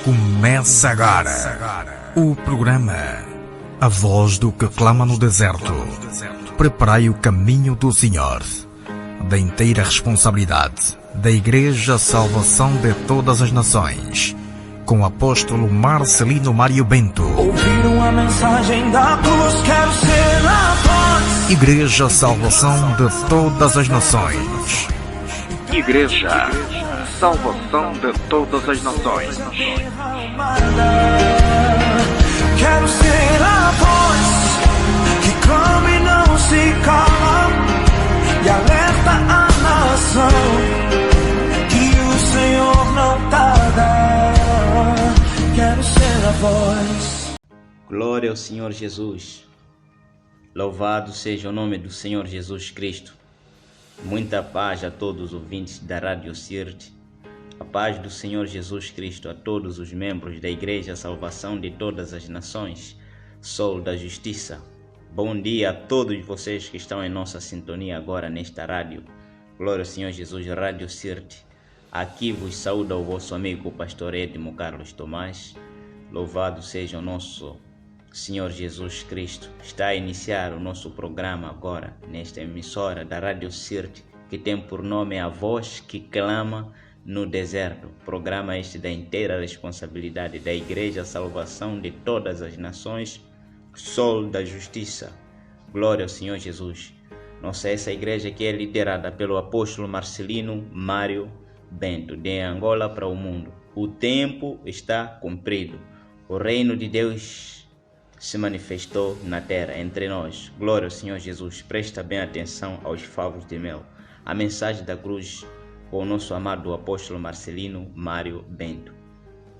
Começa agora o programa A Voz do que clama no deserto. Preparai o caminho do Senhor. Da inteira responsabilidade da Igreja Salvação de Todas as Nações, com o apóstolo Marcelino Mário Bento. Ouviram a mensagem da cruz, quero ser a voz. Igreja Salvação de Todas as Nações. Igreja Salvação de Todas as Nações. Quero ser a voz que clama e não se cala e alerta a nação que o Senhor não tarda. Quero ser a voz. Glória ao Senhor Jesus. Louvado seja o nome do Senhor Jesus Cristo. Muita paz a todos os ouvintes da Rádio CIRT. A paz do Senhor Jesus Cristo a todos os membros da Igreja Salvação de Todas as Nações, Sol da Justiça. Bom dia a todos vocês que estão em nossa sintonia agora nesta rádio. Glória ao Senhor Jesus, Rádio CIRT. Aqui vos saúda o vosso amigo pastor Edmo Carlos Tomás. Louvado seja o nosso Senhor Jesus Cristo. Está a iniciar o nosso programa agora nesta emissora da Rádio CIRT, que tem por nome A Voz que Clama no Deserto. Programa este da inteira responsabilidade da Igreja Salvação de Todas as Nações, Sol da Justiça. Glória ao Senhor Jesus. Nossa essa igreja que é liderada pelo apóstolo Marcelino Mário Bento, de Angola para o mundo. O tempo está cumprido. O reino de Deus se manifestou na terra entre nós. Glória ao Senhor Jesus. Presta bem atenção aos favos de mel. A mensagem da cruz com o nosso amado apóstolo Marcelino Mário Bento.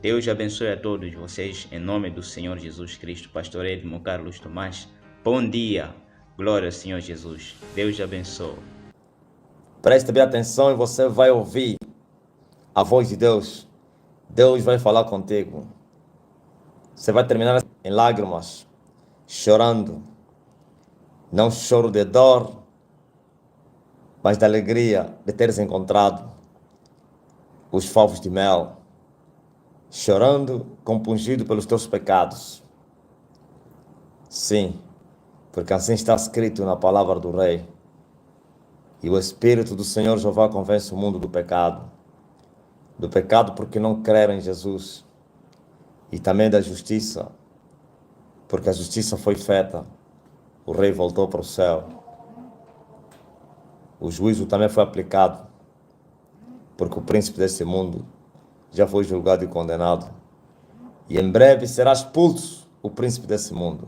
Deus abençoe a todos vocês em nome do Senhor Jesus Cristo. Pastor Edmo Carlos Tomás. Bom dia. Glória ao Senhor Jesus. Deus abençoe. Preste bem atenção e você vai ouvir a voz de Deus. Deus vai falar contigo. Você vai terminar em lágrimas, chorando. Não choro de dor, mas da alegria de teres encontrado os favos de mel, chorando compungido pelos teus pecados. Sim, porque assim está escrito na palavra do Rei. E o Espírito do Senhor Jeová convence o mundo do pecado porque não creram em Jesus, e também da justiça, porque a justiça foi feita, o Rei voltou para o céu. O juízo também foi aplicado, porque o príncipe deste mundo já foi julgado e condenado. E em breve será expulso o príncipe desse mundo,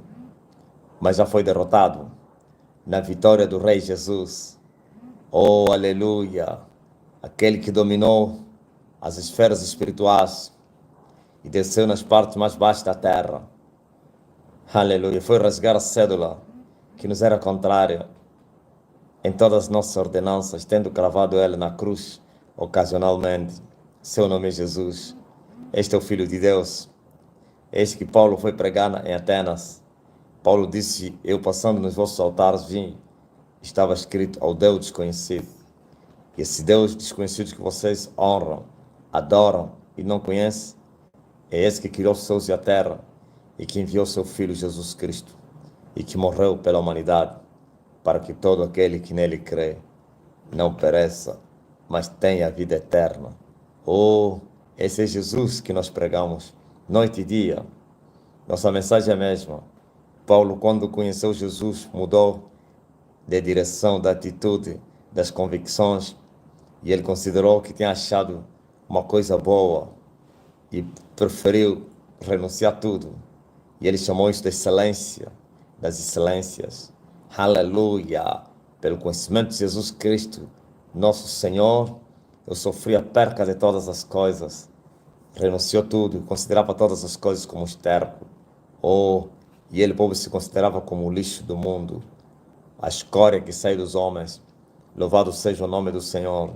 mas já foi derrotado na vitória do Rei Jesus. Oh, aleluia! Aquele que dominou as esferas espirituais e desceu nas partes mais baixas da terra. Aleluia! Foi rasgar a cédula que nos era contrária em todas as nossas ordenanças, tendo cravado ele na cruz ocasionalmente. Seu nome é Jesus. Este é o Filho de Deus. Este que Paulo foi pregar em Atenas. Paulo disse: eu passando nos vossos altares vi, estava escrito ao Deus desconhecido. E esse Deus desconhecido que vocês honram, adoram e não conhecem, é esse que criou os céus e a terra e que enviou seu Filho Jesus Cristo e que morreu pela humanidade, para que todo aquele que nele crê não pereça, mas tenha a vida eterna. Oh, esse é Jesus que nós pregamos noite e dia. Nossa mensagem é a mesma. Paulo, quando conheceu Jesus, mudou de direção, da atitude, das convicções, e ele considerou que tinha achado uma coisa boa e preferiu renunciar a tudo. E ele chamou isso de excelência, das excelências. Aleluia! Pelo conhecimento de Jesus Cristo, nosso Senhor, eu sofri a perca de todas as coisas. Renunciou tudo, considerava todas as coisas como esterco. Oh, e ele, povo, se considerava como o lixo do mundo, a escória que sai dos homens. Louvado seja o nome do Senhor.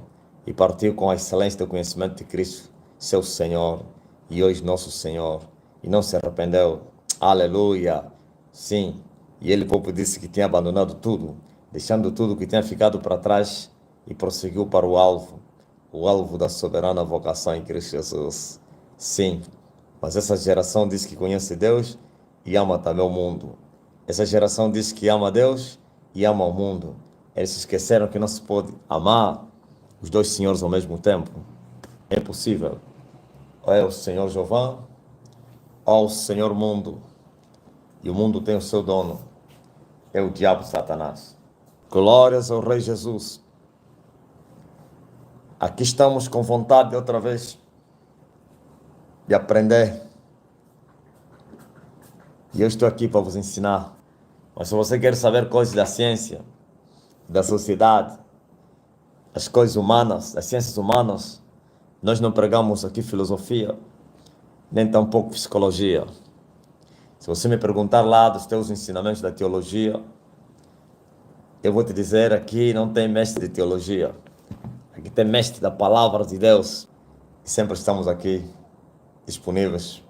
E partiu com a excelência do conhecimento de Cristo, seu Senhor, e hoje nosso Senhor. E não se arrependeu. Aleluia! Sim. E ele, povo, disse que tinha abandonado tudo, deixando tudo que tinha ficado para trás, e prosseguiu para o alvo da soberana vocação em Cristo Jesus. Sim, Mas essa geração diz que conhece Deus e ama também o mundo. Essa geração diz que ama Deus e ama o mundo. Eles se esqueceram que não se pode amar os dois senhores ao mesmo tempo. É impossível. Ou é o Senhor Jeová, ou o Senhor Mundo. E o mundo tem o seu dono. É o diabo Satanás. Glórias ao Rei Jesus. Aqui estamos com vontade de outra vez de aprender. E eu estou aqui para vos ensinar. Mas se você quer saber coisas da ciência, da sociedade, as coisas humanas, as ciências humanas, nós não pregamos aqui filosofia, nem tampouco psicologia. Se você me perguntar lá dos teus ensinamentos da teologia, eu vou te dizer, aqui não tem mestre de teologia. Aqui tem mestre da palavra de Deus. E sempre estamos aqui disponíveis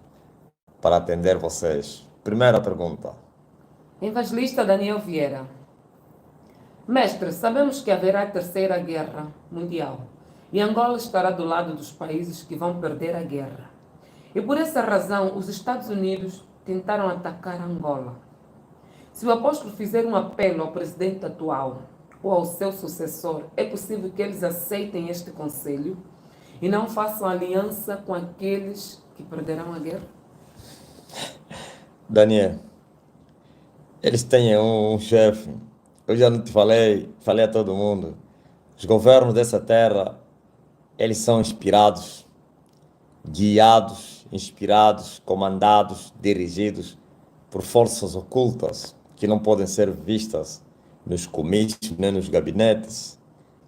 para atender vocês. Primeira pergunta. Evangelista Daniel Vieira. Mestre, sabemos que haverá a terceira guerra mundial e Angola estará do lado dos países que vão perder a guerra. E por essa razão, os Estados Unidos tentaram atacar Angola. Se o apóstolo fizer um apelo ao presidente atual ou ao seu sucessor, é possível que eles aceitem este conselho e não façam aliança com aqueles que perderão a guerra? Daniel, eles têm um chefe. Eu já não te falei a todo mundo. Os governos dessa terra, eles são inspirados, guiados, inspirados, comandados, dirigidos por forças ocultas que não podem ser vistas nos comícios nem nos gabinetes.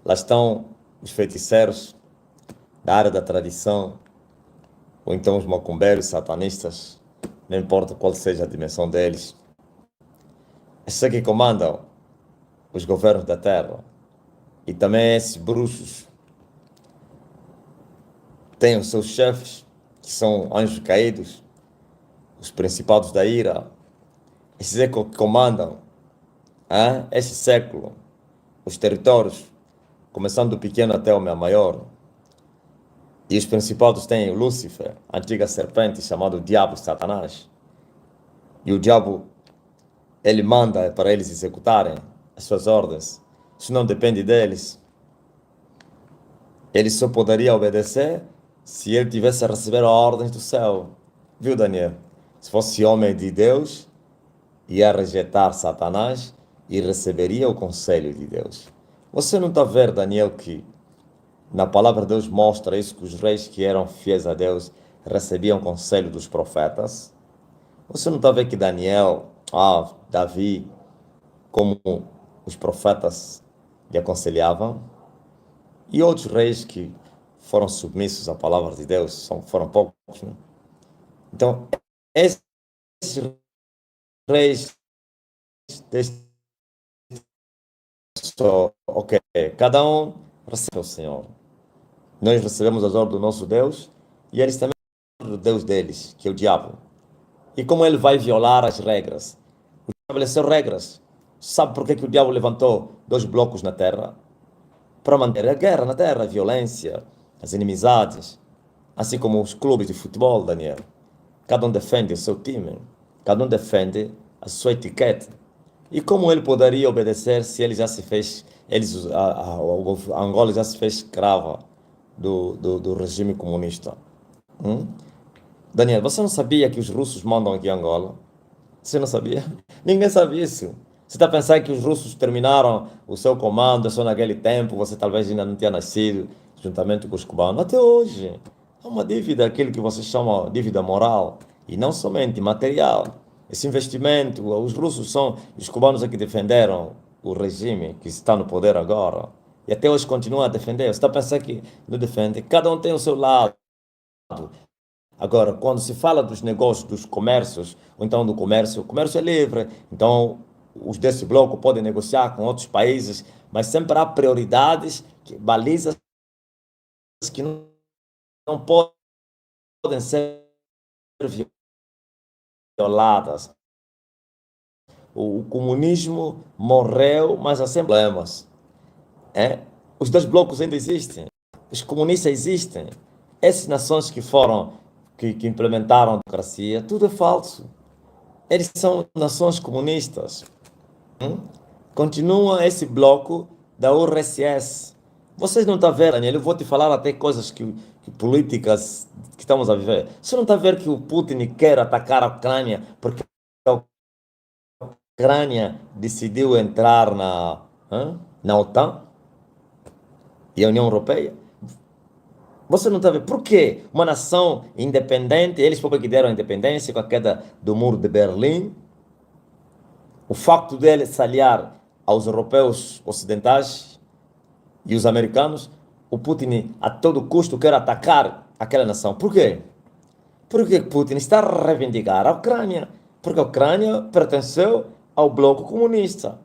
Lá estão os feiticeiros da área da tradição, ou então os macumbeiros satanistas, não importa qual seja a dimensão deles. Esses que comandam os governos da terra. E também esses bruxos têm os seus chefes, que são anjos caídos, os principados da ira. Esses é que comandam esse século, os territórios, começando do pequeno até o maior. E os principados têm o Lúcifer, a antiga serpente, chamado Diabo Satanás. E o diabo, ele manda para eles executarem as suas ordens. Isso não depende deles. Ele só poderia obedecer se ele tivesse a receber ordens do céu. Viu, Daniel? Se fosse homem de Deus, ia rejeitar Satanás e receberia o conselho de Deus. Você não está a ver, Daniel, que na palavra de Deus mostra isso, que os reis que eram fiéis a Deus recebiam conselho dos profetas? Você não está a ver que Daniel, Davi, como os profetas lhe aconselhavam? E outros reis que foram submissos à palavra de Deus, foram poucos, né? Então, esses reis, cada um recebe o Senhor. Nós recebemos as ordens do nosso Deus e eles também recebem do Deus deles, que é o diabo. E como ele vai violar as regras? Ele estabeleceu regras. Sabe por que o diabo levantou 2 blocos na terra? Para manter a guerra na terra, a violência, as inimizades. Assim como os clubes de futebol, Daniel. Cada um defende o seu time. Cada um defende a sua etiqueta. E como ele poderia obedecer se ele já se fez, a Angola já se fez escrava do regime comunista? Daniel, você não sabia que os russos mandam aqui em Angola? Você não sabia? Ninguém sabia isso. Você está pensando que os russos terminaram o seu comando só naquele tempo, você talvez ainda não tinha nascido, juntamente com os cubanos. Até hoje, é uma dívida, aquilo que você chama de dívida moral, e não somente material. Esse investimento, os russos são os cubanos que defenderam o regime que está no poder agora. E até hoje continuam a defender. Você está pensando que não defende? Cada um tem o seu lado. Agora, quando se fala dos negócios, dos comércios, ou então do comércio, o comércio é livre. Então, os desse bloco podem negociar com outros países, mas sempre há prioridades, balizas que não podem ser violadas. O comunismo morreu, mas há sempre problemas. Os 2 blocos ainda existem. Os comunistas existem. Essas nações que foram que implementaram a democracia, tudo é falso. Eles são nações comunistas. Continua esse bloco da URSS. Vocês não estão vendo, Daniel? Eu vou te falar até coisas que políticas que estamos a viver. Você não está vendo que o Putin quer atacar a Ucrânia porque a Ucrânia decidiu entrar na OTAN e a União Europeia? Você não está vendo? Por quê? Uma nação independente, eles próprios que deram a independência com a queda do muro de Berlim, o facto deles se aliar aos europeus ocidentais e os americanos, o Putin a todo custo quer atacar aquela nação. Por quê? Porque Putin está a reivindicar a Ucrânia, porque a Ucrânia pertenceu ao bloco comunista,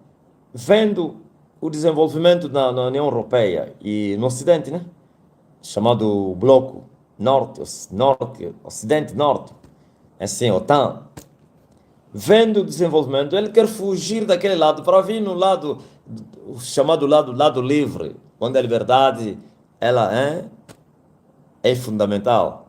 vendo o desenvolvimento na União Europeia e no Ocidente, né? Chamado bloco norte, ocidente, norte, assim, OTAN. Vendo o desenvolvimento, ele quer fugir daquele lado para vir no lado, o chamado lado livre, onde a liberdade ela é fundamental.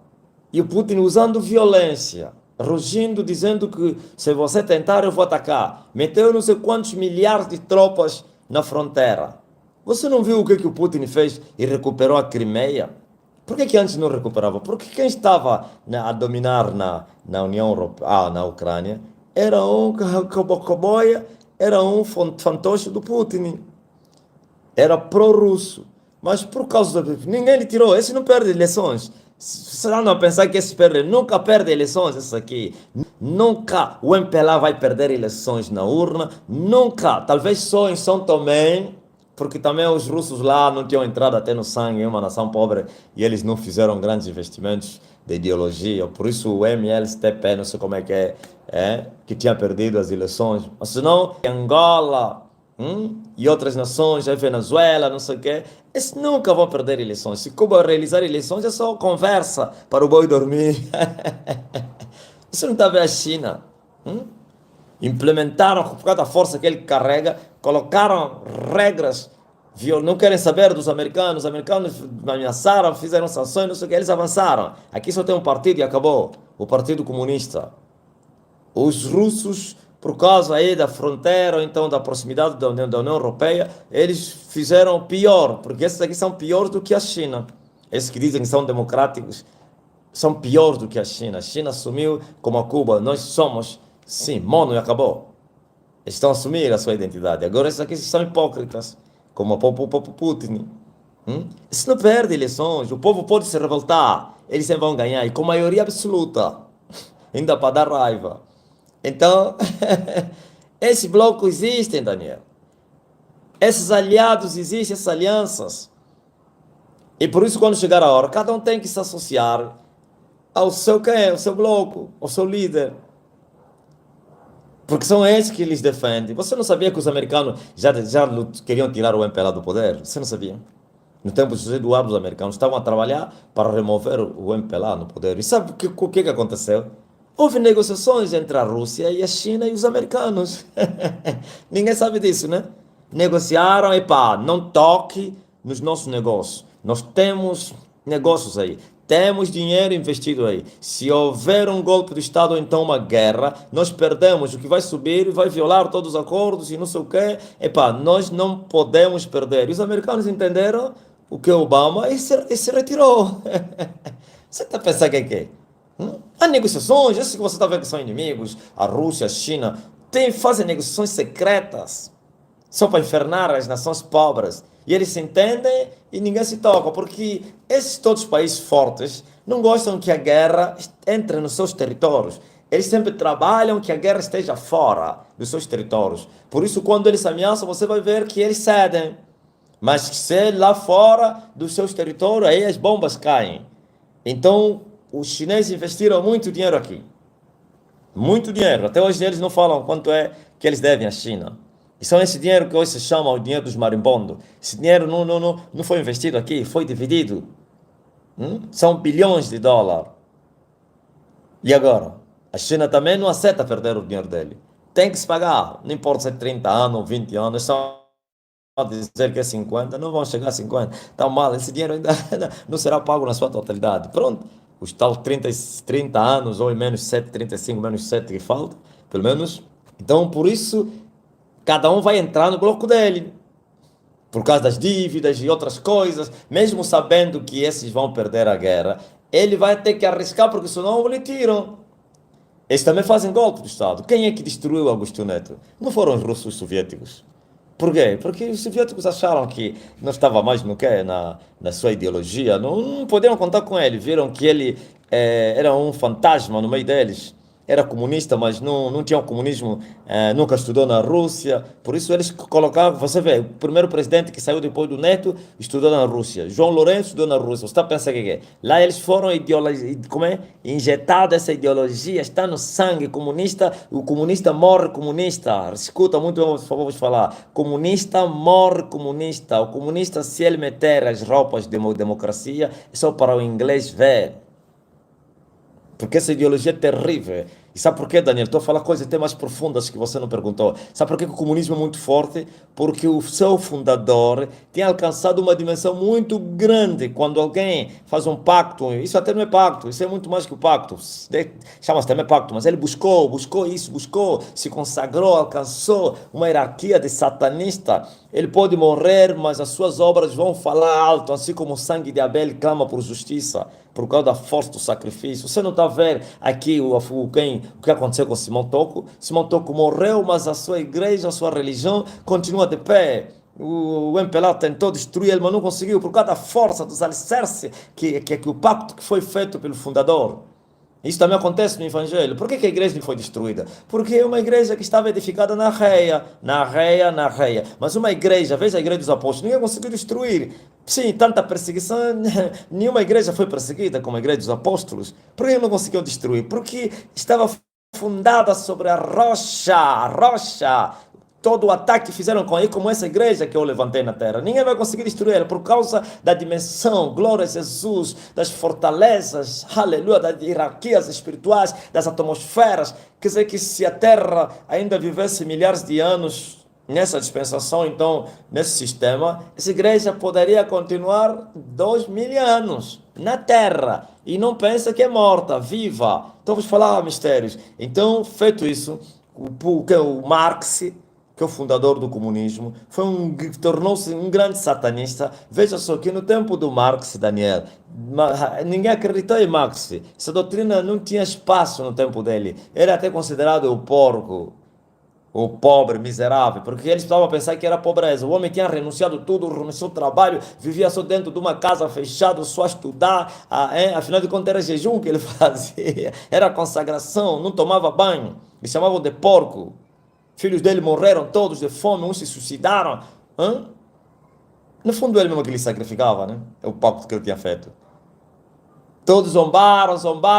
E o Putin usando violência, rugindo, dizendo que se você tentar eu vou atacar. Meteu não sei quantos milhares de tropas na fronteira. Você não viu o que o Putin fez e recuperou a Crimeia? Por que antes não recuperava? Porque quem estava a dominar na União Europeia, na Ucrânia, era um coboia, era um fantoche do Putin. Era pró-russo. Mas por causa ninguém lhe tirou. Esse não perde eleições. Será não pensar que esse nunca perde eleições, esse aqui. Nunca o MPLA vai perder eleições na urna. Nunca. Talvez só em São Tomé, porque também os russos lá não tinham entrado até no sangue, é uma nação pobre, e eles não fizeram grandes investimentos de ideologia. Por isso o MLSTP, não sei como é que que tinha perdido as eleições. Mas senão, Angola e outras nações, a Venezuela, não sei o quê, eles nunca vão perder eleições. Se Cuba realizar eleições, é só conversa para o boi dormir. Você não está vendo a China? Implementaram, por causa da força que ele carrega, colocaram regras, não querem saber dos americanos, os americanos ameaçaram, fizeram sanções, não sei o que, eles avançaram. Aqui só tem um partido e acabou, o Partido Comunista. Os russos, por causa aí da fronteira, ou então da proximidade da União Europeia, eles fizeram pior, porque esses aqui são piores do que a China. Esses que dizem que são democráticos, são piores do que a China. A China assumiu como a Cuba, nós somos, sim, mono e acabou. Eles estão a assumir a sua identidade. Agora esses aqui são hipócritas, como o Putin. Eles não perdem eleições, o povo pode se revoltar, eles sempre vão ganhar, e com maioria absoluta, ainda para dar raiva. Então, esse bloco existe, Daniel. Esses aliados existem, essas alianças. E por isso, quando chegar a hora, cada um tem que se associar ao seu ao seu bloco, ao seu líder. Porque são esses que eles defendem. Você não sabia que os americanos já queriam tirar o MPLA do poder? Você não sabia? No tempo de José Eduardo, os americanos estavam a trabalhar para remover o MPLA no poder. E sabe o que aconteceu? Houve negociações entre a Rússia e a China e os americanos. Ninguém sabe disso, né? Negociaram, não toque nos nossos negócios. Nós temos negócios aí. Temos dinheiro investido aí. Se houver um golpe de Estado ou então uma guerra, nós perdemos. O que vai subir vai violar todos os acordos e não sei o quê. Nós não podemos perder. E os americanos entenderam o que Obama e se retirou. Você está pensando que é que? Há negociações, esses que você está vendo que são inimigos, a Rússia, a China, fazem negociações secretas, só para infernar as nações pobres. E eles se entendem e ninguém se toca, porque esses todos os países fortes não gostam que a guerra entre nos seus territórios. Eles sempre trabalham que a guerra esteja fora dos seus territórios. Por isso, quando eles ameaçam, você vai ver que eles cedem. Mas se lá fora dos seus territórios, aí as bombas caem. Então, os chineses investiram muito dinheiro aqui. Muito dinheiro. Até hoje eles não falam quanto é que eles devem à China. E são esse dinheiro que hoje se chama o dinheiro dos marimbondos. Esse dinheiro não foi investido aqui, foi dividido. São bilhões de dólares. E agora? A China também não aceita perder o dinheiro dele. Tem que se pagar. Não importa se é 30 anos ou 20 anos. Só dizer que é 50, não vão chegar a 50. Está mal, esse dinheiro ainda não será pago na sua totalidade. Pronto. os tal 30 anos, ou menos 7, 35, menos 7 que falta, pelo menos. Então, por isso, cada um vai entrar no bloco dele, por causa das dívidas e outras coisas, mesmo sabendo que esses vão perder a guerra, ele vai ter que arriscar, porque senão lhe tiram. Eles também fazem golpe do Estado. Quem é que destruiu Augusto Neto? Não foram os russos soviéticos. Por quê? Porque os soviéticos acharam que não estava mais no quê? Na sua ideologia. Não podiam contar com ele. Viram que ele era um fantasma no meio deles. Era comunista, mas não tinha o comunismo, nunca estudou na Rússia. Por isso eles colocavam, você vê, o primeiro presidente que saiu depois do Neto estudou na Rússia. João Lourenço estudou na Rússia. Você está pensando o que é? Lá eles foram injetados essa ideologia, está no sangue comunista. O comunista morre comunista. Escuta muito, por favor, vou falar. Comunista morre comunista. O comunista, se ele meter as roupas de democracia, é só para o inglês ver. Porque essa ideologia é terrível. E sabe por quê, Daniel? Estou a falar coisas até mais profundas que você não perguntou. Sabe por que o comunismo é muito forte? Porque o seu fundador tem alcançado uma dimensão muito grande. Quando alguém faz um pacto, isso até não é pacto, isso é muito mais que o pacto. Chama-se também pacto, mas ele buscou isso, se consagrou, alcançou uma hierarquia de satanista. Ele pode morrer, mas as suas obras vão falar alto, assim como o sangue de Abel clama por justiça, por causa da força do sacrifício. Você não está a ver aqui o que aconteceu com Simão Toco? Simão Toco morreu, mas a sua igreja, a sua religião continua de pé. O MPLA tentou destruir ele, mas não conseguiu, por causa da força dos alicerces, que o pacto que foi feito pelo fundador. Isso também acontece no Evangelho. Por que a igreja não foi destruída? Porque é uma igreja que estava edificada na reia. Mas uma igreja, veja a igreja dos apóstolos, ninguém conseguiu destruir. Sim, tanta perseguição, nenhuma igreja foi perseguida como a igreja dos apóstolos. Por que não conseguiu destruir? Porque estava fundada sobre a rocha. Todo o ataque que fizeram com ele, como essa igreja que eu levantei na terra. Ninguém vai conseguir destruir ela por causa da dimensão, glória a Jesus, das fortalezas, aleluia, das hierarquias espirituais, das atmosferas. Quer dizer que se a terra ainda vivesse milhares de anos nessa dispensação, então, nesse sistema, essa igreja poderia continuar 2000 anos na terra. E não pensa que é morta, viva. Então, vamos falar mistérios. Então, feito isso, o Marx, que é o fundador do comunismo, tornou-se um grande satanista. Veja só que no tempo do Marx, Daniel, ninguém acreditou em Marx. Essa doutrina não tinha espaço no tempo dele. Era até considerado o porco, o pobre, miserável, porque eles estavam a pensar que era pobreza. O homem tinha renunciado tudo, renunciou ao trabalho, vivia só dentro de uma casa fechada, só a estudar. Afinal de contas, era jejum que ele fazia, era consagração, não tomava banho. Eles chamavam de porco. Filhos dele morreram todos de fome, uns se suicidaram. No fundo, ele mesmo que lhe sacrificava, né? É o pacto que ele tinha feito. Todos zombaram,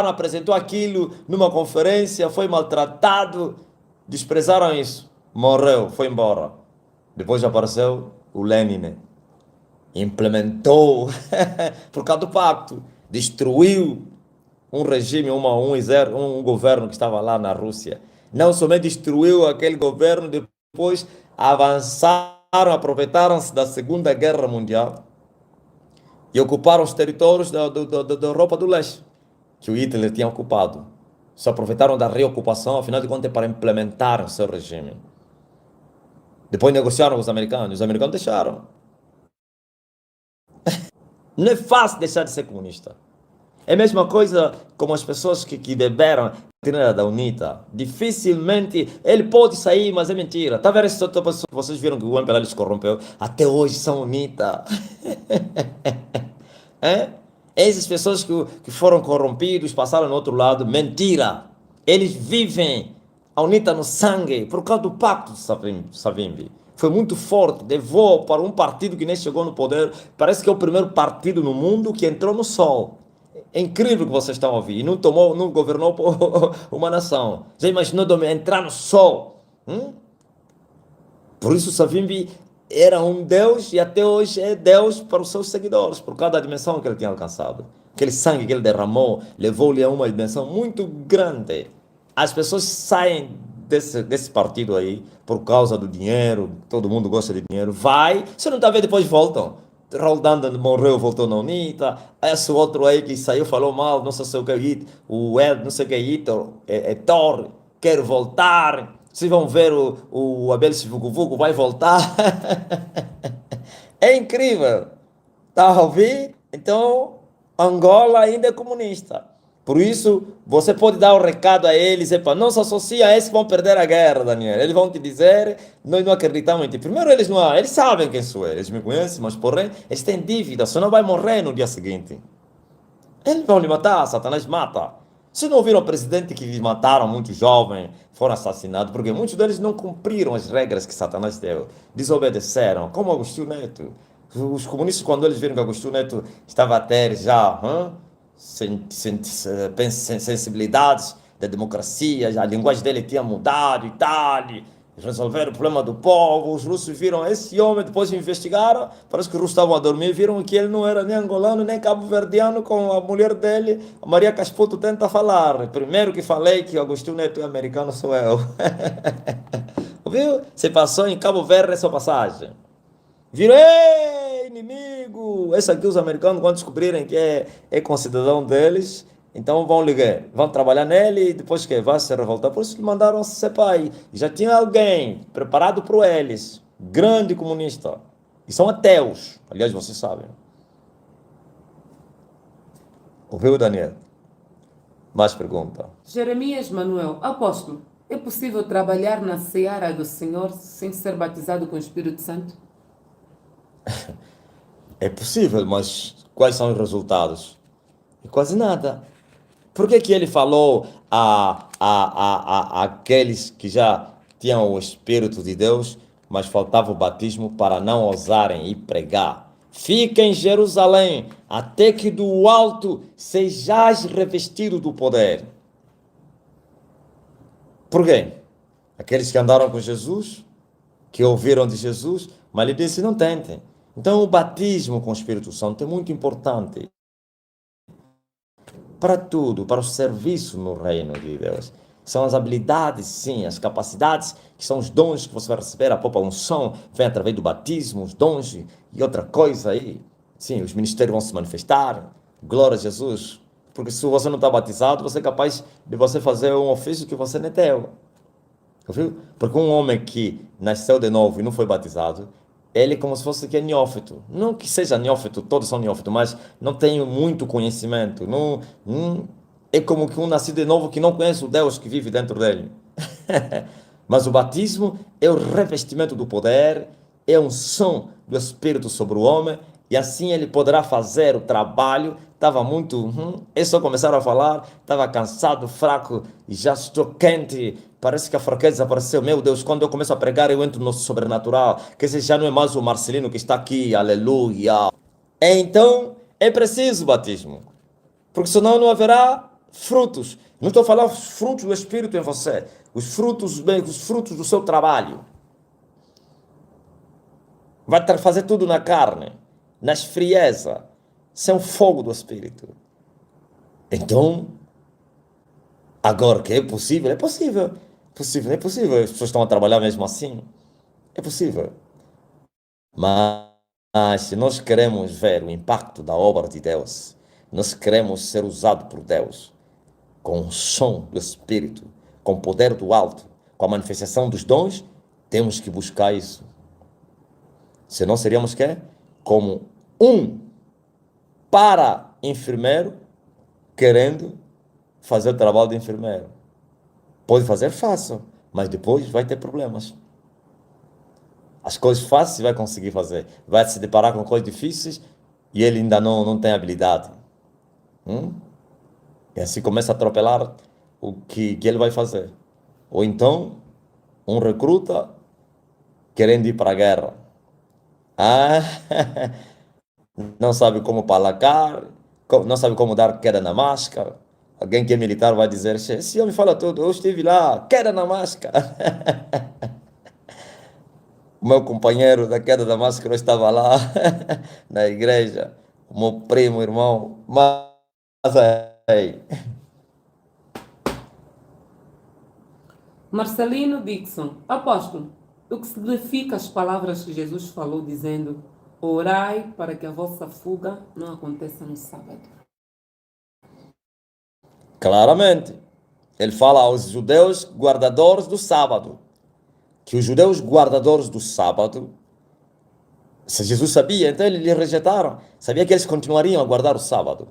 apresentou aquilo numa conferência, foi maltratado, desprezaram isso, morreu, foi embora. Depois apareceu o Lenin, implementou, por causa do pacto, destruiu um regime, um governo que estava lá na Rússia. Não somente destruiu aquele governo, depois avançaram, aproveitaram-se da Segunda Guerra Mundial e ocuparam os territórios da Europa do Leste, que o Hitler tinha ocupado. Se aproveitaram da reocupação, afinal de contas, para implementar o seu regime. Depois negociaram com os americanos deixaram. Não é fácil deixar de ser comunista. É a mesma coisa como as pessoas que beberam a doutrina da UNITA. Dificilmente ele pode sair, mas é mentira. Está vendo? Vocês viram que o MPLA se corrompeu? Até hoje são UNITA. Essas pessoas que foram corrompidos, passaram no outro lado, mentira. Eles vivem a UNITA no sangue, por causa do pacto de Savimbi. Foi muito forte, levou para um partido que nem chegou no poder. Parece que é o primeiro partido no mundo que entrou no sol. É incrível que vocês estão a ouvir. E não governou uma nação. Já imaginou entrar no sol? Por isso Savimbi era um Deus e até hoje é Deus para os seus seguidores, por causa da dimensão que ele tinha alcançado. Aquele sangue que ele derramou levou-lhe a uma dimensão muito grande. As pessoas saem desse partido aí por causa do dinheiro, todo mundo gosta de dinheiro. Você não está vendo, depois voltam. Roldando morreu, voltou na UNITA. Esse outro aí que saiu, falou mal, não sei o que, o Ed, não sei o que, Ito, é Thor, quer voltar. Vocês vão ver o Abel Vucu vai voltar. É incrível. Tá a ouvir? Então, Angola ainda é comunista. Por isso, você pode dar o recado a eles, epa, não se associa a esses que vão perder a guerra, Daniel. Eles vão te dizer, nós não acreditamos em ti. Primeiro, eles sabem quem sou eu, eles me conhecem, mas porém, eles têm dívida, você não vai morrer no dia seguinte. Eles vão lhe matar, Satanás mata. Vocês não viram o presidente que mataram muito jovem, foram assassinados, porque muitos deles não cumpriram as regras que Satanás deu, desobedeceram, como Agostinho Neto. Os comunistas, quando eles viram que Agostinho Neto estava a ter já sensibilidades da democracia, já a linguagem dele tinha mudado e tal, resolveram o problema do povo, os russos viram esse homem, depois investigaram, parece que os russos estavam a dormir, viram que ele não era nem angolano, nem cabo-verdiano, com a mulher dele, a Maria Casputo tenta falar. Primeiro que falei que Agostinho Neto é americano sou eu. Viu? Se passou em Cabo Verde essa passagem. Viram, ei, inimigo! Esse aqui os americanos, quando descobrirem que é concidadão deles, então vão ligar, vão trabalhar nele e depois que vai se revoltar. Por isso mandaram se separar. Já tinha alguém preparado para eles, grande comunista. E são ateus, aliás, vocês sabem. Ouviu, Daniel? Mais pergunta. Jeremias Manuel, apóstolo, é possível trabalhar na seara do Senhor sem ser batizado com o Espírito Santo? É possível, mas quais são os resultados? E quase nada. Por que ele falou a aqueles que já tinham o Espírito de Deus, mas faltava o batismo para não ousarem ir pregar? Fica em Jerusalém, até que do alto sejais revestido do poder. Por quê? Aqueles que andaram com Jesus, que ouviram de Jesus, mas ele disse, não tentem. Então o batismo com o Espírito Santo é muito importante para tudo, para o serviço no reino de Deus. São as habilidades, sim, as capacidades, que são os dons que você vai receber, a própria unção vem através do batismo, os dons e outra coisa aí. Sim, os ministérios vão se manifestar, glória a Jesus. Porque se você não está batizado, você é capaz de você fazer um ofício que você não é teu. Viu? Porque um homem que nasceu de novo e não foi batizado, ele é como se fosse que é neófito. Não que seja neófito, todos são neófitos, mas não tem muito conhecimento. É como que um nascido de novo que não conhece o Deus que vive dentro dele. Mas o batismo é o revestimento do poder, é a unção do Espírito sobre o homem, e assim ele poderá fazer o trabalho. Estava muito... É só começar a falar, estava cansado, fraco, e já estou quente. Parece que a fraqueza desapareceu. Meu Deus, quando eu começo a pregar, eu entro no sobrenatural. Que esse já não é mais o Marcelino que está aqui, aleluia. Então, é preciso batismo. Porque senão não haverá frutos. Não estou falando os frutos do Espírito em você. Os frutos do seu trabalho. Vai fazer tudo na carne, na frieza, sem o fogo do Espírito. Então, agora que é possível, é possível. É possível. As pessoas estão a trabalhar mesmo assim. É possível. Mas se nós queremos ver o impacto da obra de Deus, nós queremos ser usados por Deus, com o som do Espírito, com o poder do alto, com a manifestação dos dons, temos que buscar isso. Senão seríamos quê? Como um para-enfermeiro querendo fazer o trabalho de enfermeiro. Pode fazer fácil, mas depois vai ter problemas. As coisas fáceis vai conseguir fazer. Vai se deparar com coisas difíceis e ele ainda não tem habilidade. E assim começa a atropelar o que ele vai fazer. Ou então, um recruta querendo ir para a guerra. Não sabe como palacar, não sabe como dar queda na máscara. Alguém que é militar vai dizer, esse homem fala tudo, eu estive lá, queda na máscara. O meu companheiro da queda da máscara estava lá, na igreja, o meu primo, irmão, mas aí. Marcelino Dixon, apóstolo, o que significa as palavras que Jesus falou dizendo, Orai para que a vossa fuga não aconteça no sábado. Claramente. Ele fala aos judeus guardadores do sábado. Que os judeus guardadores do sábado, se Jesus sabia, então eles lhe rejeitaram. Sabia que eles continuariam a guardar o sábado.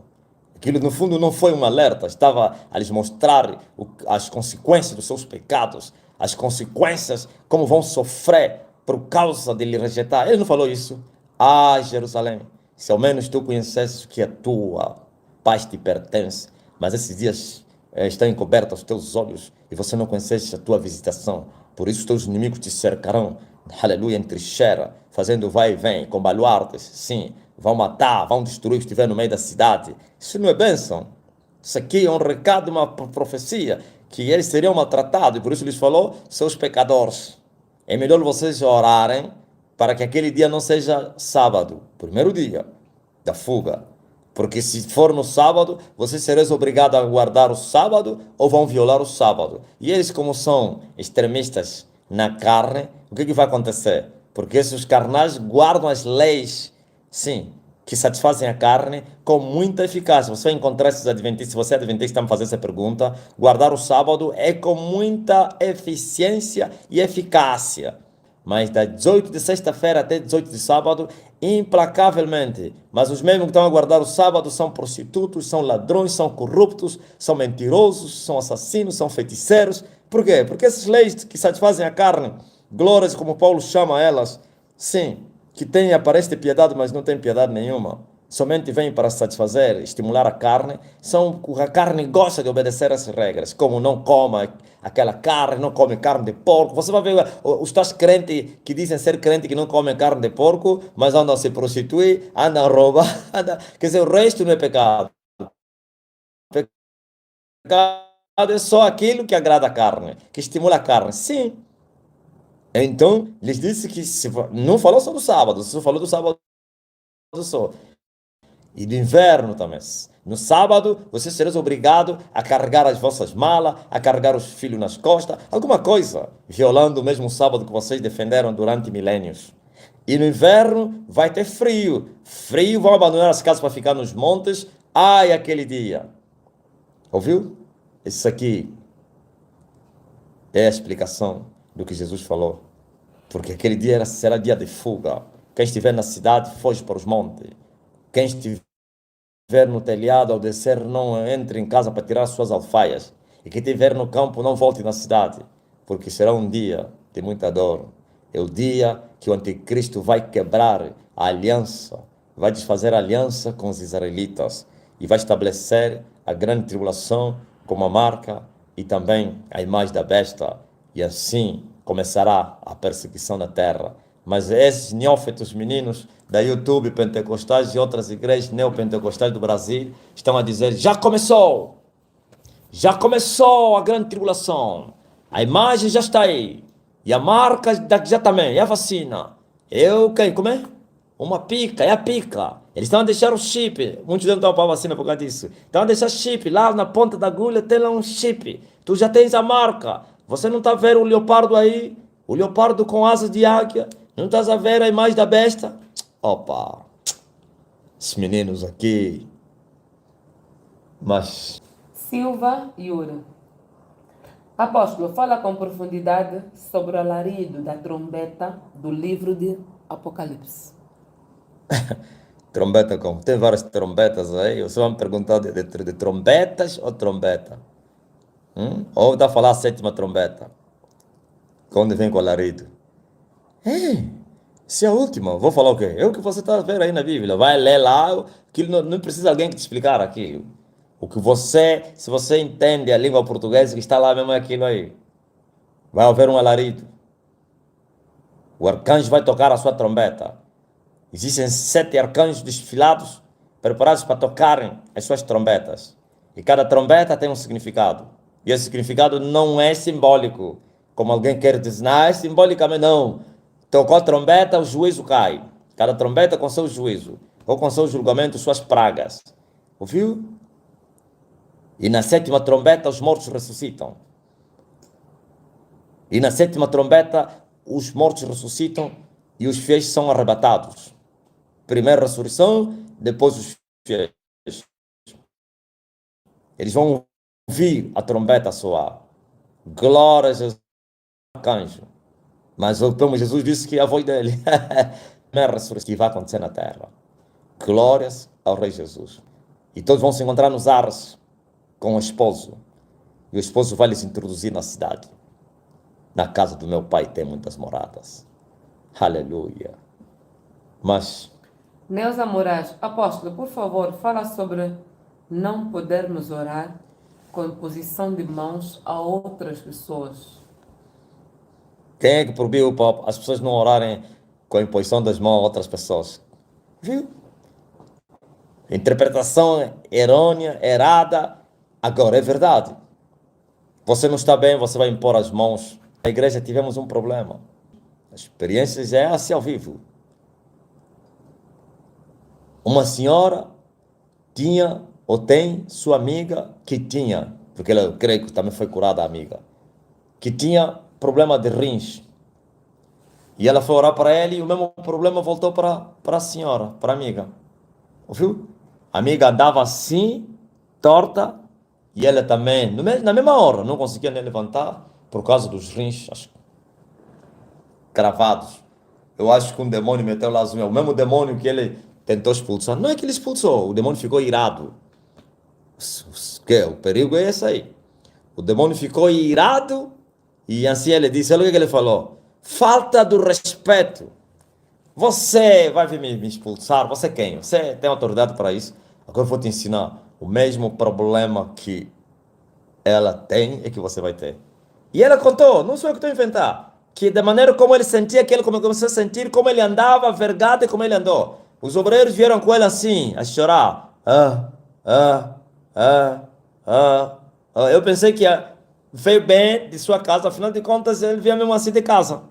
Aquilo, no fundo, não foi um alerta. Estava a lhes mostrar as consequências dos seus pecados. As consequências, como vão sofrer por causa de lhe rejeitar. Ele não falou isso. Ah, Jerusalém, se ao menos tu conhecesses que a tua paz te pertence, mas esses dias estão encobertos aos teus olhos e você não conheces a tua visitação. Por isso os teus inimigos te cercarão, aleluia, em trincheira, fazendo vai e vem, com baluartes, sim, vão matar, vão destruir o que estiver no meio da cidade. Isso não é bênção. Isso aqui é um recado, uma profecia, que eles seriam maltratados, e por isso lhes falou, seus pecadores. É melhor vocês orarem para que aquele dia não seja sábado, primeiro dia da fuga. Porque se for no sábado, vocês serão obrigados a guardar o sábado ou vão violar o sábado. E eles, como são extremistas na carne, o que vai acontecer? Porque esses carnais guardam as leis, sim, que satisfazem a carne com muita eficácia. Você vai encontrar esses adventistas, se você é adventista, está me fazendo essa pergunta, guardar o sábado é com muita eficiência e eficácia. Mas das 18 de sexta-feira até 18 de sábado, implacavelmente. Mas os mesmos que estão a guardar o sábado são prostitutos, são ladrões, são corruptos, são mentirosos, são assassinos, são feiticeiros. Por quê? Porque essas leis que satisfazem a carne, glórias como Paulo chama elas, sim, que têm aparência de piedade, mas não têm piedade nenhuma. Somente vêm para satisfazer, estimular a carne. A carne gosta de obedecer as regras, como não coma aquela carne, não come carne de porco. Você vai ver os tais crentes que dizem ser crente que não comem carne de porco, mas andam a se prostituir, andam a roubar. Quer dizer, o resto não é pecado. Pecado é só aquilo que agrada a carne, que estimula a carne. Sim. Então, lhes disse que não falou só do sábado, só falou do sábado só. E do inverno também. No sábado, vocês serão obrigados a carregar as vossas malas, a carregar os filhos nas costas, alguma coisa, violando o mesmo sábado que vocês defenderam durante milênios. E no inverno vai ter frio. Frio, vão abandonar as casas para ficar nos montes. Ai, aquele dia. Ouviu? Isso aqui é a explicação do que Jesus falou. Porque aquele dia será dia de fuga. Quem estiver na cidade, foge para os montes. Quem estiver no telhado ao descer, não entre em casa para tirar suas alfaias. E quem estiver no campo, não volte na cidade. Porque será um dia de muita dor. É o dia que o anticristo vai quebrar a aliança. Vai desfazer a aliança com os israelitas. E vai estabelecer a grande tribulação como a marca e também a imagem da besta. E assim começará a perseguição na terra. Mas esses neófitos meninos da YouTube, pentecostais e outras igrejas neopentecostais do Brasil estão a dizer, já começou a grande tribulação, a imagem já está aí, e a marca já também, e a vacina, como é? Uma pica, é a pica, eles estão a deixar o chip, muitos deles estão para a vacina por causa disso, estão a deixar chip, lá na ponta da agulha tem lá um chip, tu já tens a marca, você não está a ver o leopardo aí, o leopardo com asas de águia, não estás a ver a imagem da besta? Opa, esses meninos aqui, mas... Silva Yura. Apóstolo, fala com profundidade sobre o alarido da trombeta do livro de Apocalipse. Trombeta como? Tem várias trombetas aí, você vai me perguntar de trombetas ou trombeta? Ou dá a falar a sétima trombeta? Quando vem com o alarido? Se é a última, vou falar o quê? É o que você está vendo aí na Bíblia. Vai ler lá, aquilo não precisa alguém que te explicar aquilo. O que se você entende a língua portuguesa, que está lá mesmo é aquilo aí. Vai haver um alarido. O arcanjo vai tocar a sua trombeta. Existem 7 arcanjos desfilados, preparados para tocarem as suas trombetas. E cada trombeta tem um significado. E esse significado não é simbólico, como alguém quer dizer, não, é simbolicamente não. Tocou a trombeta, o juízo cai. Cada trombeta com seu juízo, ou com seu julgamento, suas pragas. Ouviu? E na 7ª trombeta, os mortos ressuscitam. E na 7ª trombeta, os mortos ressuscitam e os fiéis são arrebatados. Primeiro a ressurreição, depois os fiéis. Eles vão ouvir a trombeta soar. Glória a Jesus, arcanjo. Mas o próprio Jesus disse que é a voz dele. Primeira ressurreição que vai acontecer na terra. Glórias ao Rei Jesus. E todos vão se encontrar nos ares com o esposo. E o esposo vai lhes introduzir na cidade. Na casa do meu pai tem muitas moradas. Aleluia. Mas... Neuza Moraes, apóstolo, por favor, fala sobre não podermos orar com imposição de mãos a outras pessoas. quem é que proibiu para as pessoas não orarem com a imposição das mãos a outras pessoas? Viu? Interpretação errônea, errada. Agora, é verdade. Você não está bem, você vai impor as mãos. Na igreja tivemos um problema. A experiência já é assim ao vivo. Uma senhora tinha ou tem sua amiga que tinha, porque ela, eu creio que também foi curada a amiga, que tinha problema de rins. E ela foi orar para ele e o mesmo problema voltou para a senhora, para a amiga. Ouviu? A amiga andava assim, torta, e ela também, na mesma hora, não conseguia nem levantar por causa dos rins cravados. Eu acho que um demônio meteu lá o mesmo demônio que ele tentou expulsar. Não é que ele expulsou, o demônio ficou irado. O perigo é esse aí. O demônio ficou irado e assim ele disse, olha o que ele falou. Falta do respeito. Você vai vir me expulsar? Você quem? Você tem autoridade para isso? Agora eu vou te ensinar. O mesmo problema que ela tem é que você vai ter. E ela contou, não sou eu que estou a inventar, que da maneira como ele sentia, que ele começou a sentir, como ele andava, vergado e como ele andou. Os obreiros vieram com ele assim, a chorar. Eu pensei que veio bem de sua casa, afinal de contas ele veio mesmo assim de casa.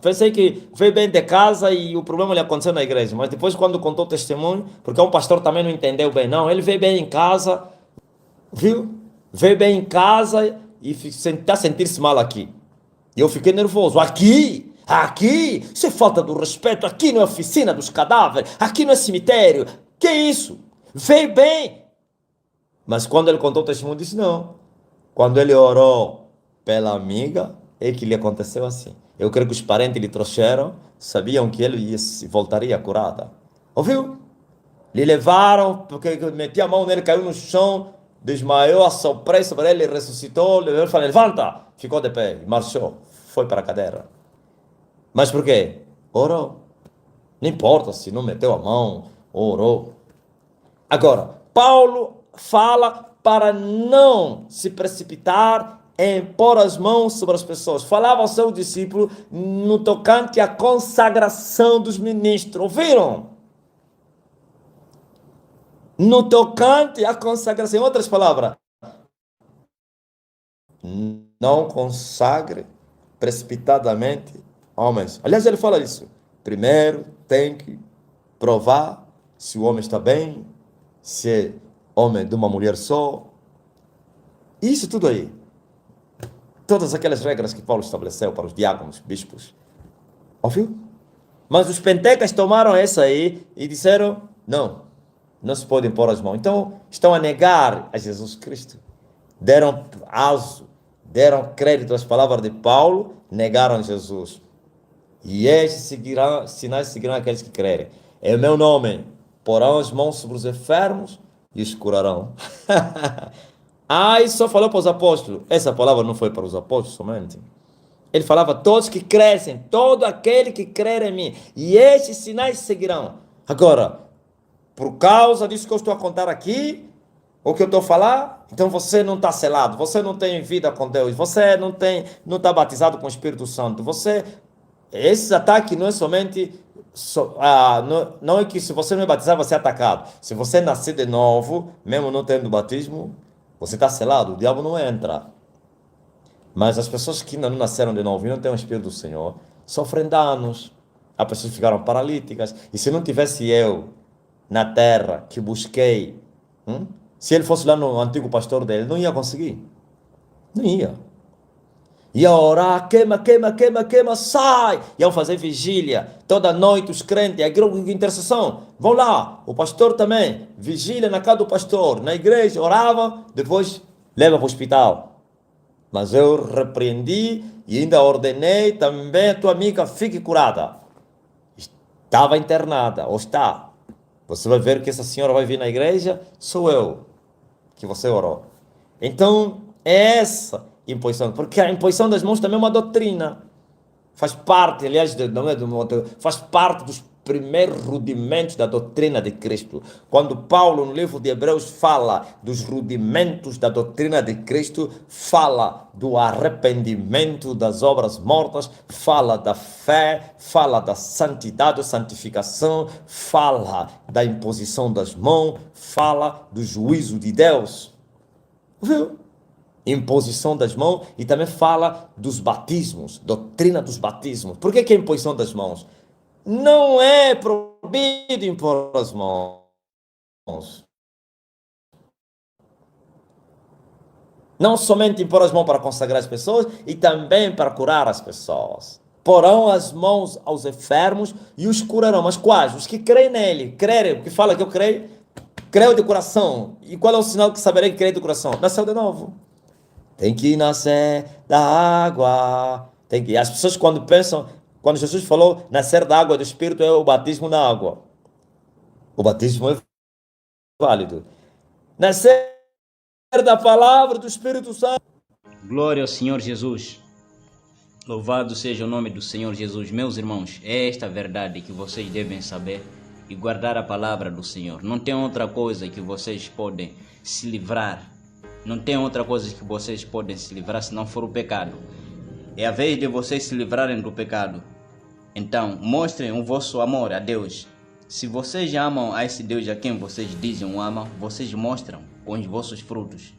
Pensei que veio bem de casa e o problema lhe aconteceu na igreja. Mas depois quando contou o testemunho, porque um pastor também não entendeu bem, não, ele veio bem em casa, viu? Veio bem em casa e está a sentir-se mal aqui. E eu fiquei nervoso. Aqui, isso é falta do respeito, aqui não é oficina dos cadáveres, aqui não é cemitério. Que isso? Veio bem. Mas quando ele contou o testemunho, disse não. Quando ele orou pela amiga, é que lhe aconteceu assim. Eu creio que os parentes lhe trouxeram, sabiam que ele voltaria curada. Ouviu? Lhe levaram, porque metia a mão nele, caiu no chão, desmaiou, assoprei sobre ele, ressuscitou, ele falou, levanta, ficou de pé, marchou, foi para a cadeira. Mas por quê? Orou. Não importa se não meteu a mão, orou. Agora, Paulo fala para não se precipitar em pôr as mãos sobre as pessoas. Falava ao seu discípulo no tocante à consagração dos ministros. Ouviram? No tocante à consagração. Em outras palavras, não consagre precipitadamente homens. Aliás, ele fala isso. Primeiro tem que provar se o homem está bem, se é homem de uma mulher só. Isso tudo aí. Todas aquelas regras que Paulo estabeleceu para os diáconos, bispos. Ouviu? Mas os pentecas tomaram essa aí e disseram, não se pode impor as mãos. Então, estão a negar a Jesus Cristo. Deram aso, deram crédito às palavras de Paulo, negaram Jesus. E estes sinais seguirão aqueles que crerem. Em meu nome, porão as mãos sobre os enfermos e os curarão. Isso só falou para os apóstolos. Essa palavra não foi para os apóstolos somente. Ele falava, todos que crescem, todo aquele que crer em mim. E estes sinais seguirão. Agora, por causa disso que eu estou a contar aqui, o que eu estou a falar, então você não está selado, você não tem vida com Deus, você não está batizado com o Espírito Santo. Esse ataque não é somente... não é que se você não é batizado, você é atacado. Se você nascer de novo, mesmo não tendo batismo, você está selado, o diabo não entra. Mas as pessoas que ainda não nasceram de novo e não têm o Espírito do Senhor, sofrem danos. As pessoas ficaram paralíticas. E se não tivesse eu na terra que busquei, se ele fosse lá no antigo pastor dele, não ia conseguir. Não ia. Iam orar, queima, queima, queima, queima, sai! Iam fazer vigília. Toda noite os crentes, a igreja de intercessão, vão lá. O pastor também, vigília na casa do pastor. Na igreja, orava, depois leva para o hospital. Mas eu repreendi e ainda ordenei também a tua amiga fique curada. Estava internada, ou está. Você vai ver que essa senhora vai vir na igreja, sou eu que você orou. Então, é essa imposição, porque a imposição das mãos também é uma doutrina. Faz parte, aliás, faz parte dos primeiros rudimentos da doutrina de Cristo. Quando Paulo, no livro de Hebreus, fala dos rudimentos da doutrina de Cristo, fala do arrependimento das obras mortas, fala da fé, fala da santidade, santificação, fala da imposição das mãos, fala do juízo de Deus. Viu? Imposição das mãos, e também fala dos batismos, doutrina dos batismos. Por que é imposição das mãos? Não é proibido impor as mãos. Não somente impor as mãos para consagrar as pessoas, e também para curar as pessoas. Porão as mãos aos enfermos e os curarão. Mas quais? Os que creem nele. Creem, porque fala que eu creio de coração. E qual é o sinal que saberei que creio de coração? Nasceu de novo. Tem que nascer da água. Tem que. As pessoas quando pensam, quando Jesus falou nascer da água do Espírito, é o batismo na água. O batismo é válido. Nascer da palavra do Espírito Santo. Glória ao Senhor Jesus. Louvado seja o nome do Senhor Jesus. Meus irmãos, é esta verdade que vocês devem saber e guardar a palavra do Senhor. Não tem outra coisa que vocês podem se livrar. Não tem outra coisa que vocês podem se livrar se não for o pecado. É a vez de vocês se livrarem do pecado. Então, mostrem o vosso amor a Deus. Se vocês amam a esse Deus a quem vocês dizem amam, vocês mostram com os vossos frutos.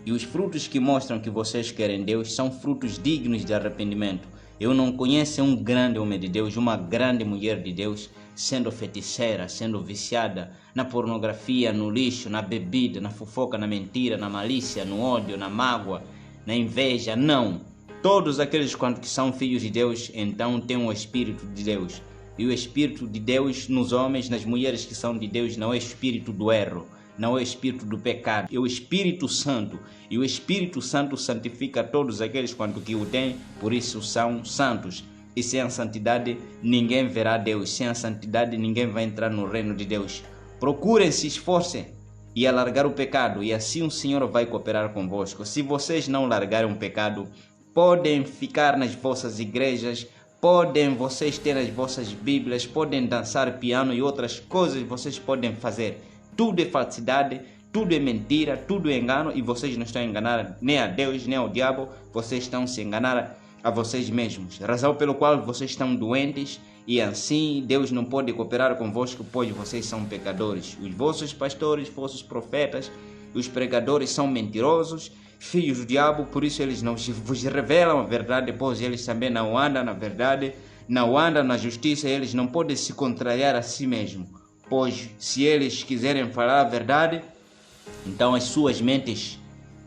E os frutos que mostram que vocês querem Deus são frutos dignos de arrependimento. Eu não conheço um grande homem de Deus, uma grande mulher de Deus, sendo feiticeira, sendo viciada na pornografia, no lixo, na bebida, na fofoca, na mentira, na malícia, no ódio, na mágoa, na inveja. Não. Todos aqueles que são filhos de Deus, então têm o Espírito de Deus. E o Espírito de Deus nos homens, nas mulheres que são de Deus, não é o Espírito do erro, não é o Espírito do pecado, é o Espírito Santo. E o Espírito Santo santifica todos aqueles que o têm, por isso são santos. E sem a santidade ninguém verá Deus, sem a santidade ninguém vai entrar no reino de Deus. Procurem, se esforcem e alargar o pecado, e assim o Senhor vai cooperar convosco. Se vocês não largarem o pecado, podem ficar nas vossas igrejas, podem vocês ter as vossas bíblias, podem dançar piano e outras coisas vocês podem fazer. Tudo é falsidade, tudo é mentira, tudo é engano, e vocês não estão a enganar nem a Deus, nem ao diabo, vocês estão se enganar a vocês mesmos. Razão pelo qual vocês estão doentes, e assim Deus não pode cooperar convosco, pois vocês são pecadores. Os vossos pastores, vossos profetas, os pregadores são mentirosos, filhos do diabo, por isso eles não vos revelam a verdade, pois eles também não andam na verdade, não andam na justiça, eles não podem se contrariar a si mesmos, pois se eles quiserem falar a verdade, então as suas mentes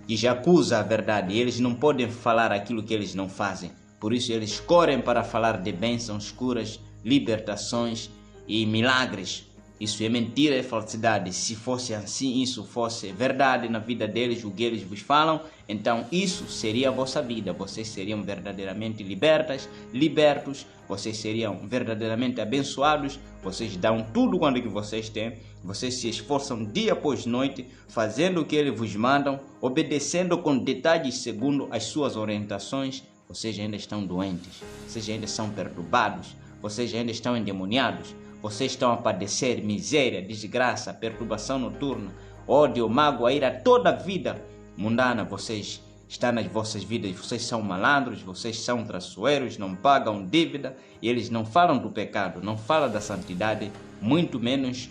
lhes acusam a verdade, e eles não podem falar aquilo que eles não fazem. Por isso eles correm para falar de bênçãos, curas, libertações e milagres. Isso é mentira, é falsidade. Se fosse assim, isso fosse verdade na vida deles, o que eles vos falam, então isso seria a vossa vida. Vocês seriam verdadeiramente libertos, vocês seriam verdadeiramente abençoados, vocês dão tudo quanto que vocês têm, vocês se esforçam dia após noite, fazendo o que eles vos mandam, obedecendo com detalhes segundo as suas orientações. Vocês ainda estão doentes, vocês ainda são perturbados, vocês ainda estão endemoniados, vocês estão a padecer miséria, desgraça, perturbação noturna, ódio, mágoa, ira, toda a vida mundana. Vocês estão nas vossas vidas, vocês são malandros, vocês são traiçoeiros, não pagam dívida, e eles não falam do pecado, não falam da santidade, muito menos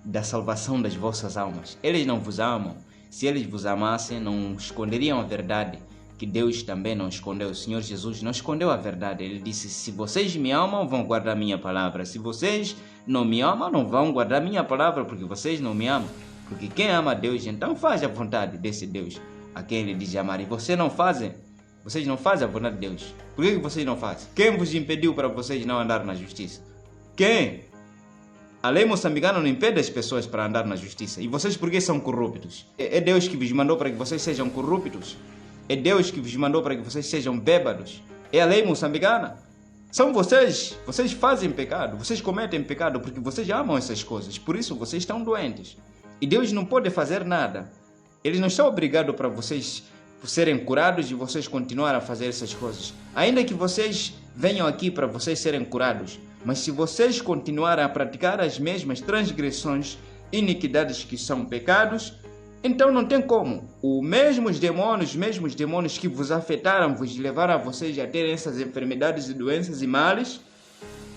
da salvação das vossas almas. Eles não vos amam. Se eles vos amassem, não esconderiam a verdade, que Deus também não escondeu. O Senhor Jesus não escondeu a verdade. Ele disse: se vocês me amam, vão guardar minha palavra. Se vocês não me amam, não vão guardar minha palavra, porque vocês não me amam. Porque quem ama a Deus, então faz a vontade desse Deus a quem ele diz amar. E vocês não fazem. Vocês não fazem a vontade de Deus. Por que vocês não fazem? Quem vos impediu para vocês não andar na justiça? Quem? A lei moçambicana não impede as pessoas para andar na justiça. E vocês por que são corruptos? É Deus que vos mandou para que vocês sejam corruptos? É Deus que vos mandou para que vocês sejam bêbados? É a lei moçambicana? São vocês. Vocês fazem pecado. Vocês cometem pecado porque vocês amam essas coisas. Por isso vocês estão doentes. E Deus não pode fazer nada. Ele não está obrigado para vocês serem curados e vocês continuarem a fazer essas coisas. Ainda que vocês venham aqui para vocês serem curados, mas se vocês continuarem a praticar as mesmas transgressões, iniquidades que são pecados, então não tem como. Os mesmos demônios que vos afetaram, vos levaram a vocês a terem essas enfermidades e doenças e males,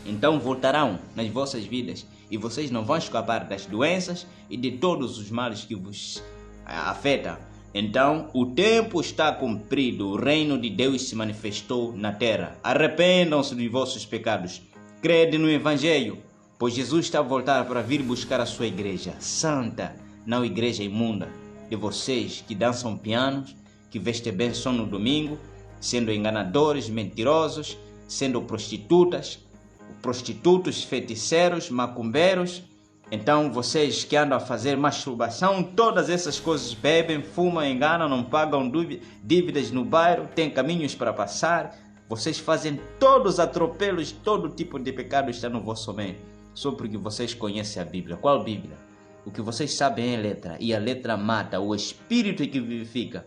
então voltarão nas vossas vidas e vocês não vão escapar das doenças e de todos os males que vos afetam. Então o tempo está cumprido, o reino de Deus se manifestou na terra. Arrependam-se dos vossos pecados. Crede no Evangelho, pois Jesus está a voltar para vir buscar a sua igreja santa, não igreja imunda, de vocês que dançam pianos, que vestem bem só no domingo, sendo enganadores, mentirosos, sendo prostitutos, feiticeiros, macumbeiros. Então vocês que andam a fazer masturbação, todas essas coisas, bebem, fumam, enganam, não pagam dívidas no bairro, têm caminhos para passar. Vocês fazem todos os atropelos, todo tipo de pecado está no vosso meio, só porque vocês conhecem a Bíblia. Qual Bíblia? O que vocês sabem é letra, e a letra mata, o Espírito é que vivifica.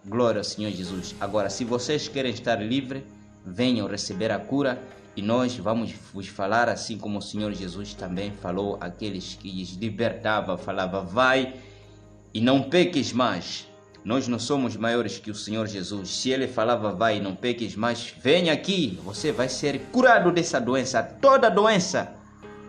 Glória ao Senhor Jesus. Agora, se vocês querem estar livres, venham receber a cura, e nós vamos vos falar assim como o Senhor Jesus também falou àqueles que lhes libertava, falava: vai e não peques mais. Nós não somos maiores que o Senhor Jesus. Se Ele falava: vai e não peques mais, venha aqui, você vai ser curado dessa doença. Toda doença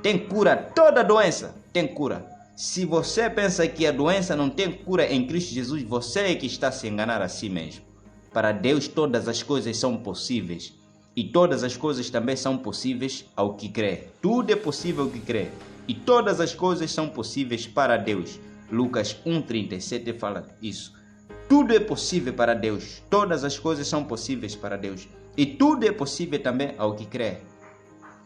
tem cura, toda doença tem cura. Se você pensa que a doença não tem cura em Cristo Jesus, você é que está a se enganar a si mesmo. Para Deus todas as coisas são possíveis. E todas as coisas também são possíveis ao que crê. Tudo é possível ao que crê. E todas as coisas são possíveis para Deus. Lucas 1,37 fala isso. Tudo é possível para Deus. Todas as coisas são possíveis para Deus. E tudo é possível também ao que crê.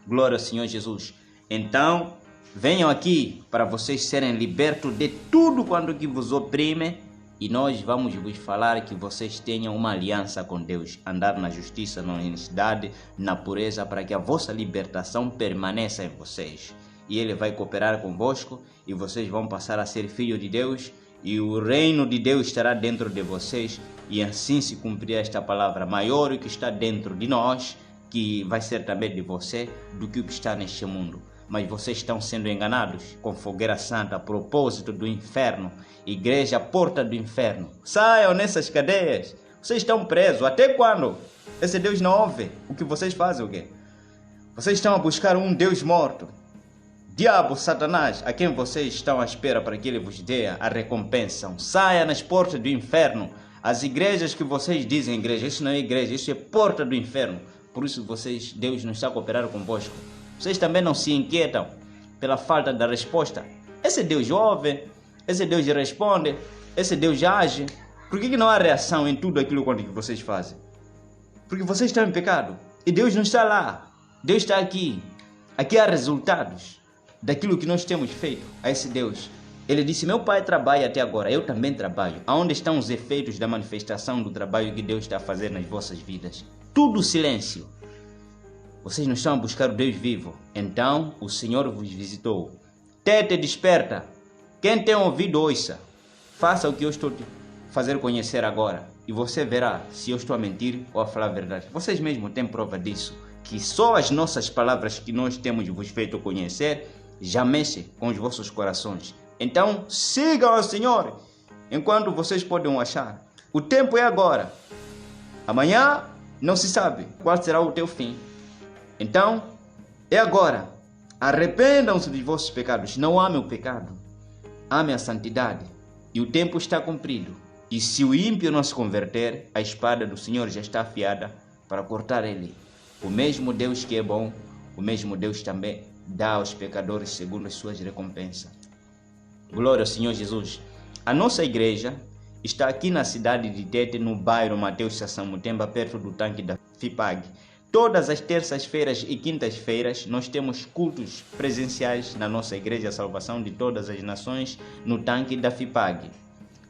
Glória ao Senhor Jesus. Então, venham aqui para vocês serem libertos de tudo quanto que vos oprime. E nós vamos vos falar que vocês tenham uma aliança com Deus. Andar na justiça, na honestidade, na pureza, para que a vossa libertação permaneça em vocês. E Ele vai cooperar convosco e vocês vão passar a ser filhos de Deus. E o reino de Deus estará dentro de vocês. E assim se cumprirá esta palavra: maior o que está dentro de nós, que vai ser também de você, do que o que está neste mundo. Mas vocês estão sendo enganados com fogueira santa, a propósito do inferno. Igreja, porta do inferno. Saiam nessas cadeias. Vocês estão presos. Até quando? Esse Deus não ouve o que vocês fazem, o quê? Vocês estão a buscar um Deus morto. Diabo, Satanás, a quem vocês estão à espera para que ele vos dê a recompensa. Saia nas portas do inferno. As igrejas que vocês dizem igreja, isso não é igreja, isso é porta do inferno. Por isso Deus não está a cooperar convosco. Vocês também não se inquietam pela falta da resposta. Esse Deus ouve, esse Deus responde, esse Deus age. Por que não há reação em tudo aquilo que vocês fazem? Porque vocês estão em pecado. E Deus não está lá. Deus está aqui. Aqui há resultados daquilo que nós temos feito a esse Deus. Ele disse: meu pai trabalha até agora, eu também trabalho. Aonde estão os efeitos da manifestação do trabalho que Deus está a fazer nas vossas vidas? Tudo silêncio. Vocês não estão a buscar o Deus vivo. Então o Senhor vos visitou. Tete, desperta. Quem tem ouvido, ouça. Faça o que eu estou te fazer conhecer agora. E você verá se eu estou a mentir ou a falar a verdade. Vocês mesmos têm prova disso. Que só as nossas palavras que nós temos vos feito conhecer já mexem com os vossos corações. Então sigam ao Senhor enquanto vocês podem achar. O tempo é agora. Amanhã não se sabe qual será o teu fim. Então, é agora. Arrependam-se dos vossos pecados. Não amem o pecado. Amem a santidade. E o tempo está cumprido. E se o ímpio não se converter, a espada do Senhor já está afiada para cortar ele. O mesmo Deus que é bom, o mesmo Deus também dá aos pecadores segundo as suas recompensas. Glória ao Senhor Jesus. A nossa igreja está aqui na cidade de Tete, no bairro Mateus Sassão Mutemba, perto do tanque da FIPAG. Todas as terças-feiras e quintas-feiras nós temos cultos presenciais na nossa Igreja Salvação de Todas as Nações, no tanque da FIPAG.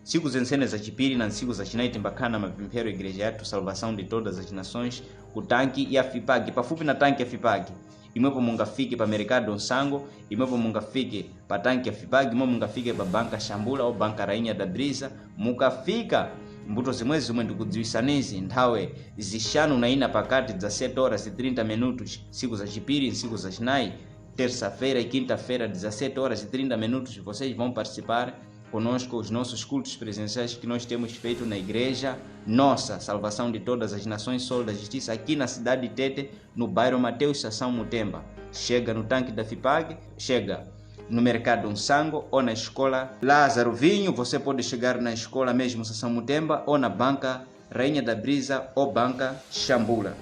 Sigo os ensinos a Chipiri, não sigo as Chinaitem Bacana, mas primeiro Igreja Salvação de Todas as Nações, o tanque e a FIPAG. Para fupi na tanque a FIPAG. E meu munga fique para mercado do sango, e meu munga fique para tanque a FIPAG, e meu munga fique para banca Chambula ou banca Rainha da Brisa, munga fica mbuto zimwezi zimwe ndikudziwisanezi nthawe zixanu na ina pakati 17 horas e 30 minutos, siku za Chipiri, siku za Chinai, terça-feira e quinta-feira, 17 horas e 30 minutos, vocês vão participar conosco os nossos cultos presenciais que nós temos feito na igreja nossa, Salvação de Todas as Nações, Sol da Justiça, aqui na cidade de Tete, no bairro Mateus Sassão Mutemba. Chega no tanque da FIPAG, chega no mercado Unsango ou na escola Lázaro Vinho, você pode chegar na escola mesmo Sassão Mutemba ou na banca Rainha da Brisa ou banca Chambula.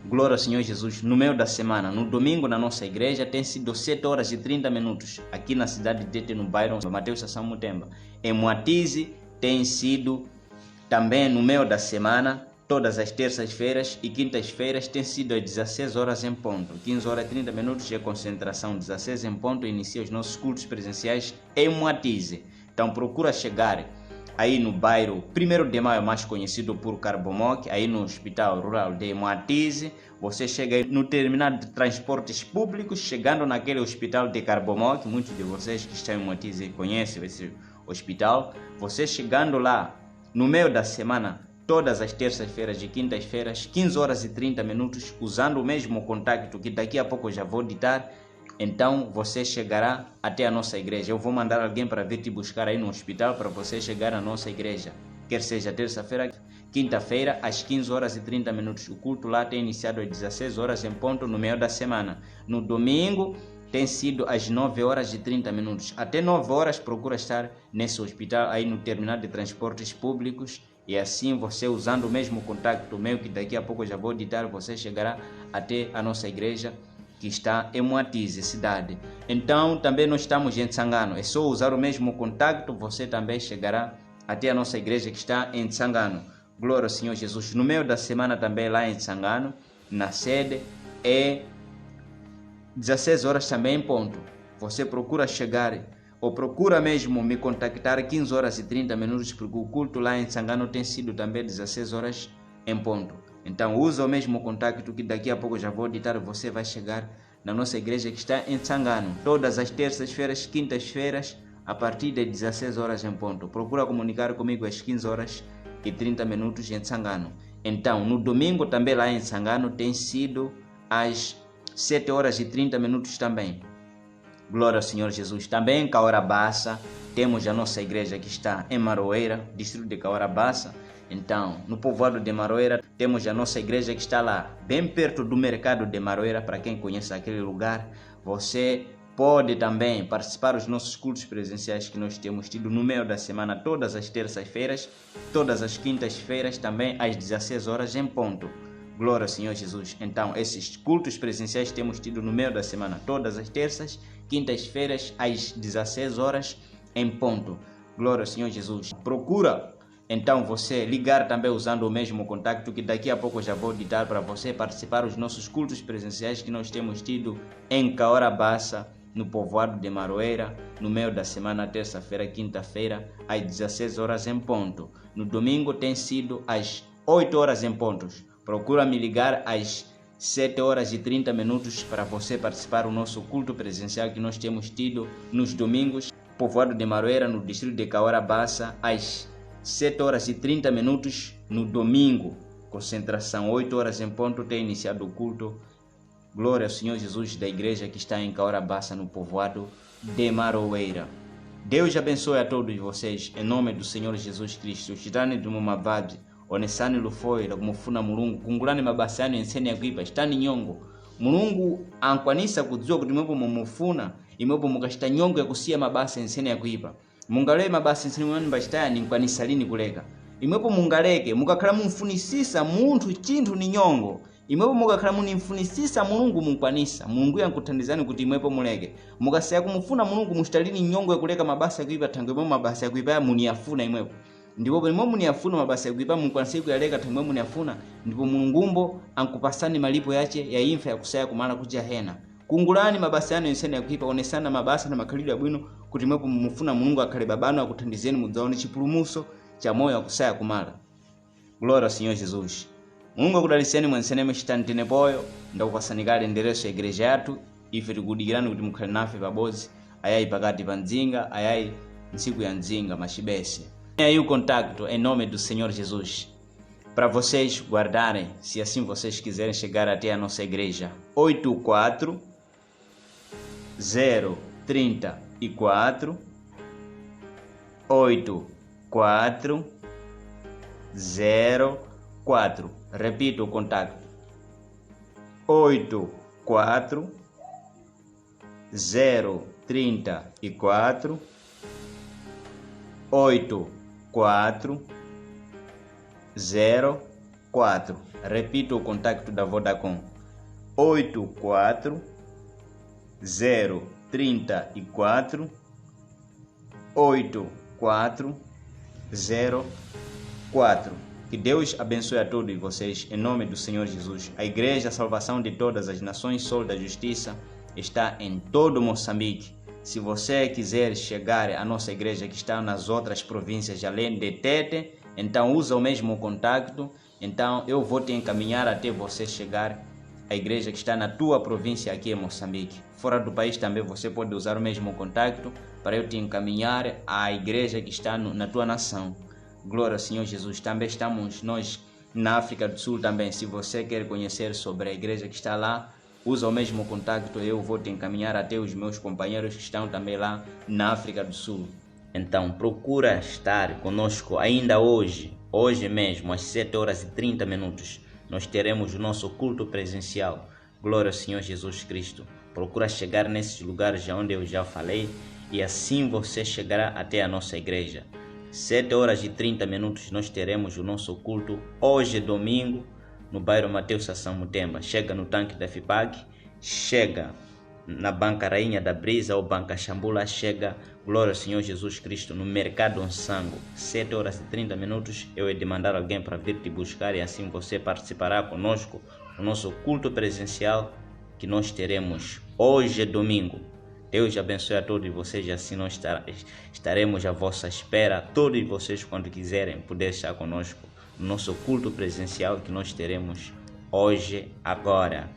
Glória ao Senhor Jesus. No meio da semana, no domingo na nossa igreja, tem sido 7 horas e 30 minutos aqui na cidade de Tete, no bairro Mateus Sassão Mutemba. Em Moatize tem sido também no meio da semana, todas as terças-feiras e quintas-feiras tem sido às 16 horas em ponto. 15 horas e 30 minutos de concentração, 16 em ponto, inicia os nossos cultos presenciais em Moatize. Então procura chegar aí no bairro 1º de Maio, mais conhecido por Carbomoc, aí no Hospital Rural de Moatize. Você chega no terminal de transportes públicos, chegando naquele hospital de Carbomoc, muitos de vocês que estão em Moatize conhecem esse hospital. Você chegando lá no meio da semana, todas as terças-feiras e quintas-feiras, 15 horas e 30 minutos, usando o mesmo contacto que daqui a pouco eu já vou ditar, então você chegará até a nossa igreja. Eu vou mandar alguém para vir te buscar aí no hospital para você chegar à nossa igreja. Quer seja terça-feira, quinta-feira, às 15 horas e 30 minutos. O culto lá tem iniciado às 16 horas em ponto no meio da semana. No domingo tem sido às 9 horas e 30 minutos. Até 9 horas procura estar nesse hospital aí no terminal de transportes públicos. E assim você, usando o mesmo contacto meu que daqui a pouco eu já vou ditar, você chegará até a nossa igreja que está em Moatize, cidade. Então também nós estamos em Tsangano. É só usar o mesmo contacto, você também chegará até a nossa igreja que está em Tsangano. Glória ao Senhor Jesus. No meio da semana também lá em Tsangano, na sede, é 16 horas também em ponto. Você procura chegar ou procura mesmo me contactar 15 horas e 30 minutos, porque o culto lá em Tsangano tem sido também 16 horas em ponto. Então usa o mesmo contacto que daqui a pouco já vou ditar, você vai chegar na nossa igreja que está em Tsangano. Todas as terças-feiras, quintas-feiras, a partir de 16 horas em ponto. Procura comunicar comigo às 15 horas e 30 minutos em Tsangano. Então, no domingo também lá em Tsangano tem sido às 7 horas e 30 minutos também. Glória ao Senhor Jesus. Também em Caorabassa temos a nossa igreja que está em Maroeira, distrito de Caorabassa. Então, no povoado de Maroeira, temos a nossa igreja que está lá, bem perto do mercado de Maroeira. Para quem conhece aquele lugar, você pode também participar dos nossos cultos presenciais que nós temos tido no meio da semana, todas as terças-feiras, todas as quintas-feiras, também às 16 horas em ponto. Glória ao Senhor Jesus. Então, esses cultos presenciais temos tido no meio da semana, todas as terças, quintas-feiras, às 16 horas em ponto. Glória ao Senhor Jesus. Procura então você ligar também usando o mesmo contacto que daqui a pouco eu já vou ditar para você participar dos nossos cultos presenciais que nós temos tido em Caorabassa, no povoado de Maroeira, no meio da semana, terça-feira, quinta-feira, às 16 horas em ponto. No domingo tem sido às 8 horas em pontos. Procura me ligar às 7 horas e 30 minutos para você participar do nosso culto presencial que nós temos tido nos domingos, povoado de Maroeira, no distrito de Caorabassa, às 7 horas e 30 minutos no domingo. Concentração 8 horas em ponto, tem iniciado o culto. Glória ao Senhor Jesus da igreja que está em Caorabassa, no povoado de Maroeira. Deus abençoe a todos vocês, em nome do Senhor Jesus Cristo. Chitani do Mumavadi, onesani lufoira, kumufuna mulungu, kungulani mabasani enseni yakuipa, chitani nyongo. Mulungu ankwanisa kudziwa kuti mwepo mumufuna, imwepo mukashita nyongo yakusiya mabasa enseni yakuipa. Mungale mabasa enseni mwani mbachitaya ni nkwanisa lini kuleka. Imwepo mungaleke, mukakhala mumfunisisa munthu chinthu ni nyongo. Imwepo mukakhala munimfunisisa mulungu munkwanisa. Mulungu yankuthandizani kuti imwepo muleke. Mukasiya kumufuna mulungu muchitalini nyongo yakuleka mabasa yakuipa, thangwe mwe mabasa yakuipa muniyafuna imwepo. ndipo pamwe muniyafuna mabasa yakuipa munkwanise kuyaleka thomwe muniyafuna ndipo mulungumbo ankupasani malipo yache ya imfa yakusaya kumala kuja hena. Kungulani mabasa yanu yonsene yakuipa, onesana mabasa na makhalidwe abwino kuti mwepo mufuna Mulungu akhale babano akuthandizeni mudzaone chipulumuso cha moyo akusaya kumala. Glória ao Senhor Jesus. Mulungu akudaliseni mwensene mechitani tenepoyo ndakupasani kale endereso ya igreja yathu ife tikudikirani kuti mukhale nafe pabodzi ayayi pakati pa mdzinga ayayi ntsiku ya mdzinga machibese. Aí o contacto em nome do Senhor Jesus para vocês guardarem, se assim vocês quiserem chegar até a nossa igreja. 84 034 84 04. Repito o contacto: 84 034 8404. Repito o contacto da Vodacom: 84 034 8404. Que Deus abençoe a todos vocês em nome do Senhor Jesus. A Igreja Salvação de Todas as Nações, Sol da Justiça, está em todo Moçambique. Se você quiser chegar à nossa igreja que está nas outras províncias além de Tete, então usa o mesmo contacto. Então eu vou te encaminhar até você chegar à igreja que está na tua província aqui em Moçambique. Fora do país também você pode usar o mesmo contacto para eu te encaminhar à igreja que está na tua nação. Glória ao Senhor Jesus. Também estamos nós na África do Sul também. Se você quer conhecer sobre a igreja que está lá, usa o mesmo contacto, eu vou te encaminhar até os meus companheiros que estão também lá na África do Sul. Então procura estar conosco ainda hoje mesmo, às 7h30, nós teremos o nosso culto presencial. Glória ao Senhor Jesus Cristo. Procura chegar nesses lugares onde eu já falei e assim você chegará até a nossa igreja. 7h30 nós teremos o nosso culto hoje domingo no bairro Mateus Sassão Mutemba. Chega no tanque da FIPAG, chega na Banca Rainha da Brisa ou Banca Xambula, chega, glória ao Senhor Jesus Cristo, no Mercado Onsango. 7h30 eu he de mandar alguém para vir te buscar e assim você participará conosco no nosso culto presencial que nós teremos hoje domingo. Deus abençoe a todos vocês e assim nós estaremos à vossa espera, todos vocês quando quiserem poder estar conosco no nosso culto presencial que nós teremos hoje, agora.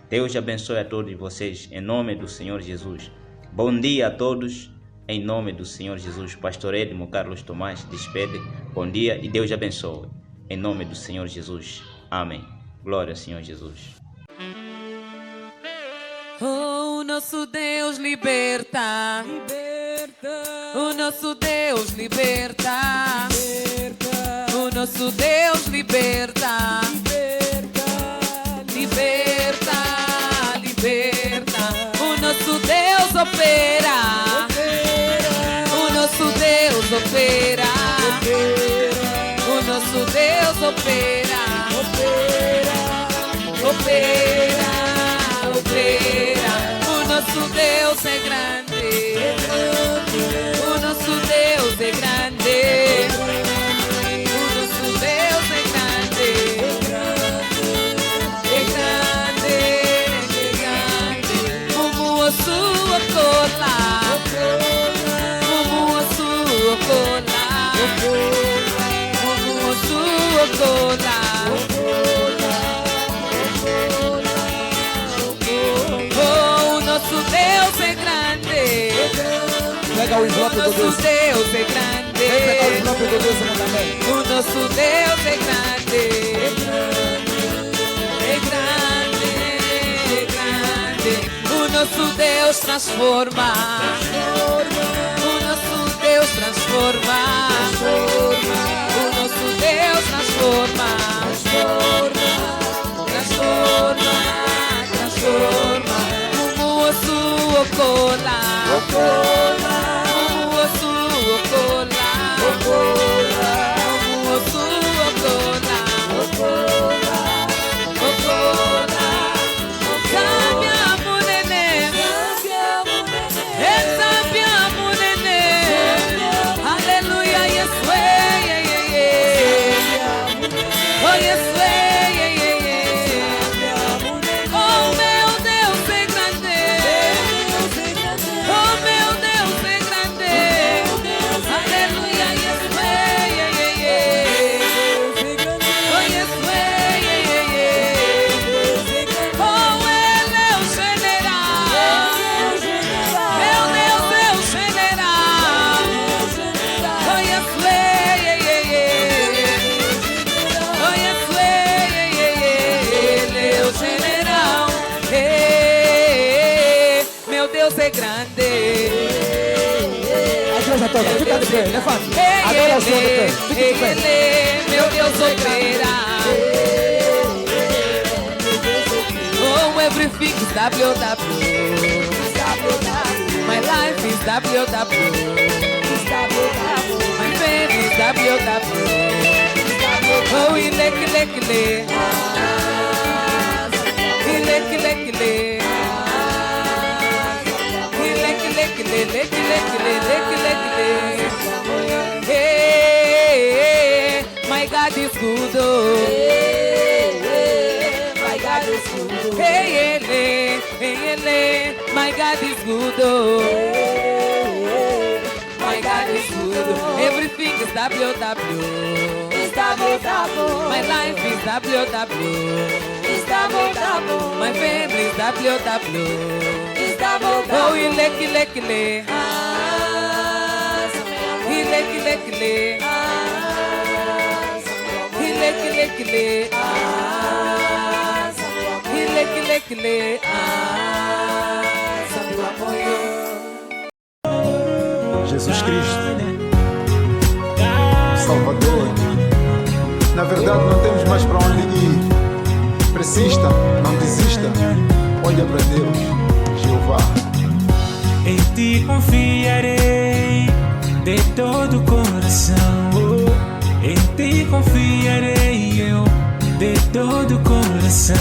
Deus abençoe a todos vocês em nome do Senhor Jesus. Bom dia a todos em nome do Senhor Jesus. Pastor Edmo Carlos Tomás despede. Bom dia e Deus abençoe em nome do Senhor Jesus. Amém. Glória ao Senhor Jesus. Oh, o nosso Deus liberta, o nosso Deus liberta, o nosso Deus liberta, liberta, o nosso Deus opera, o nosso Deus opera, o nosso Deus opera, o nosso Deus é grande, o nosso Deus é grande, o nosso Deus é grande, como a sua cola, como a sua cola, como a sua cola. Nosso Deus é grande. Pega o envelope do Deus. Nosso Deus é grande. Vem pegar o envelope do Deus também. O nosso Deus é grande. É grande, é grande. O nosso Deus transforma. O nosso Deus transforma. O nosso Deus transforma. Transforma. A sua cola, como a sua cola, como a sua cola, cambiamo nenê, cambiamo nenê, aleluia, Yeshua, Fica de pé, não é fácil. Agora é o som do pé. Fica de pé. Meu Deus opera. Oh, everything is WW. My life is WW. My fame is WW. Oh, ilekile. Ilekile. Hey, my God is good, oh. My God is good. Hey, my God is good, oh. My God is good. Everything is WW. My life is WW. My family is WW. Oh, ilekile. Ilekile. Ilekile. Ilekile. Jesus Cristo, Salvador. Na verdade não temos mais para onde ir. Persista, não desista. Olha para Deus, Jeová. Em ti confiarei de todo o coração. Em ti confiarei eu de todo o coração.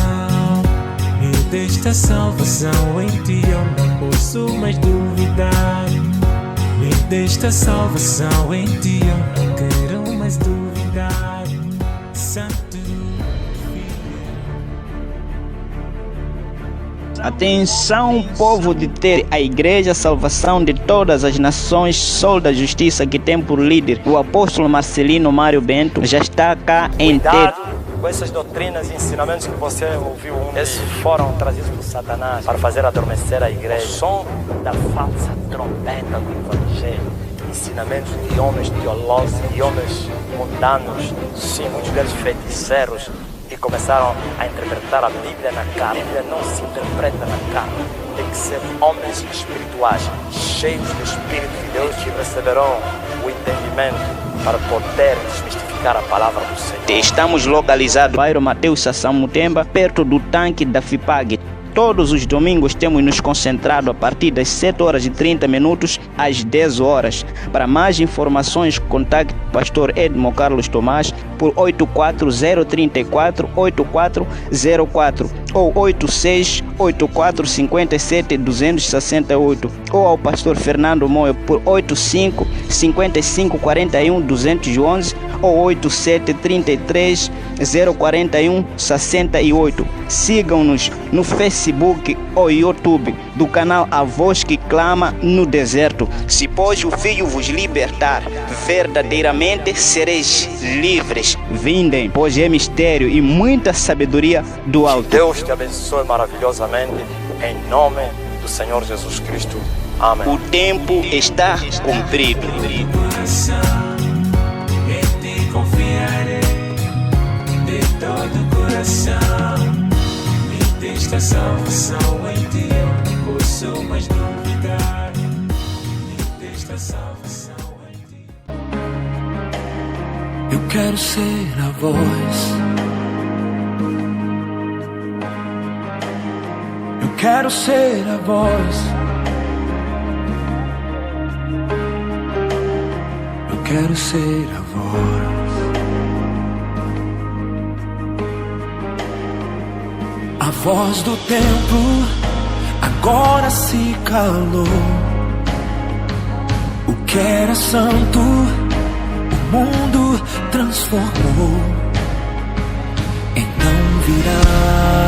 E desta salvação em ti eu não posso mais duvidar. E desta salvação em ti eu não quero mais duvidar. Santo. Atenção, povo de ter a Igreja Salvação de Todas as Nações, Sol da Justiça, que tem por líder o apóstolo Marcelino Mário Bento, já está cá em ter. Com essas doutrinas e ensinamentos que você ouviu, esses foram trazidos por Satanás para fazer adormecer a igreja. O som da falsa trombeta do Evangelho, ensinamentos de homens teólogos e homens mundanos, sim, muitos deles feiticeiros, e começaram a interpretar a Bíblia na carne. A Bíblia não se interpreta na carne. Tem que ser homens espirituais, cheios do Espírito de Deus, que receberão o entendimento para poder desmistificar a palavra do Senhor. Estamos localizados no bairro Mateus Sassão Mutemba, perto do tanque da FIPAG. Todos os domingos temos nos concentrado a partir das 7h30 às 10 horas. Para mais informações, contacte o pastor Edmo Carlos Tomás por 84034-8404 ou 868457-268 ou ao pastor Fernando Moio por 85-5541-211 ou 8733-041-68. Sigam-nos no Facebook ou YouTube do canal A Voz que Clama no Deserto. Se pois o Filho vos libertar, verdadeiramente sereis livres. Vindem, pois é mistério e muita sabedoria do alto. Deus te abençoe maravilhosamente, em nome do Senhor Jesus Cristo. Amém. O tempo está cumprido. Em ti confiarei de todo o coração. E desta salvação em ti eu não posso mais duvidar. E desta salvação em ti. Eu quero ser a voz. Eu quero ser a voz. Eu quero ser a voz. A voz do tempo agora se calou. O que era santo, o mundo transformou. virá.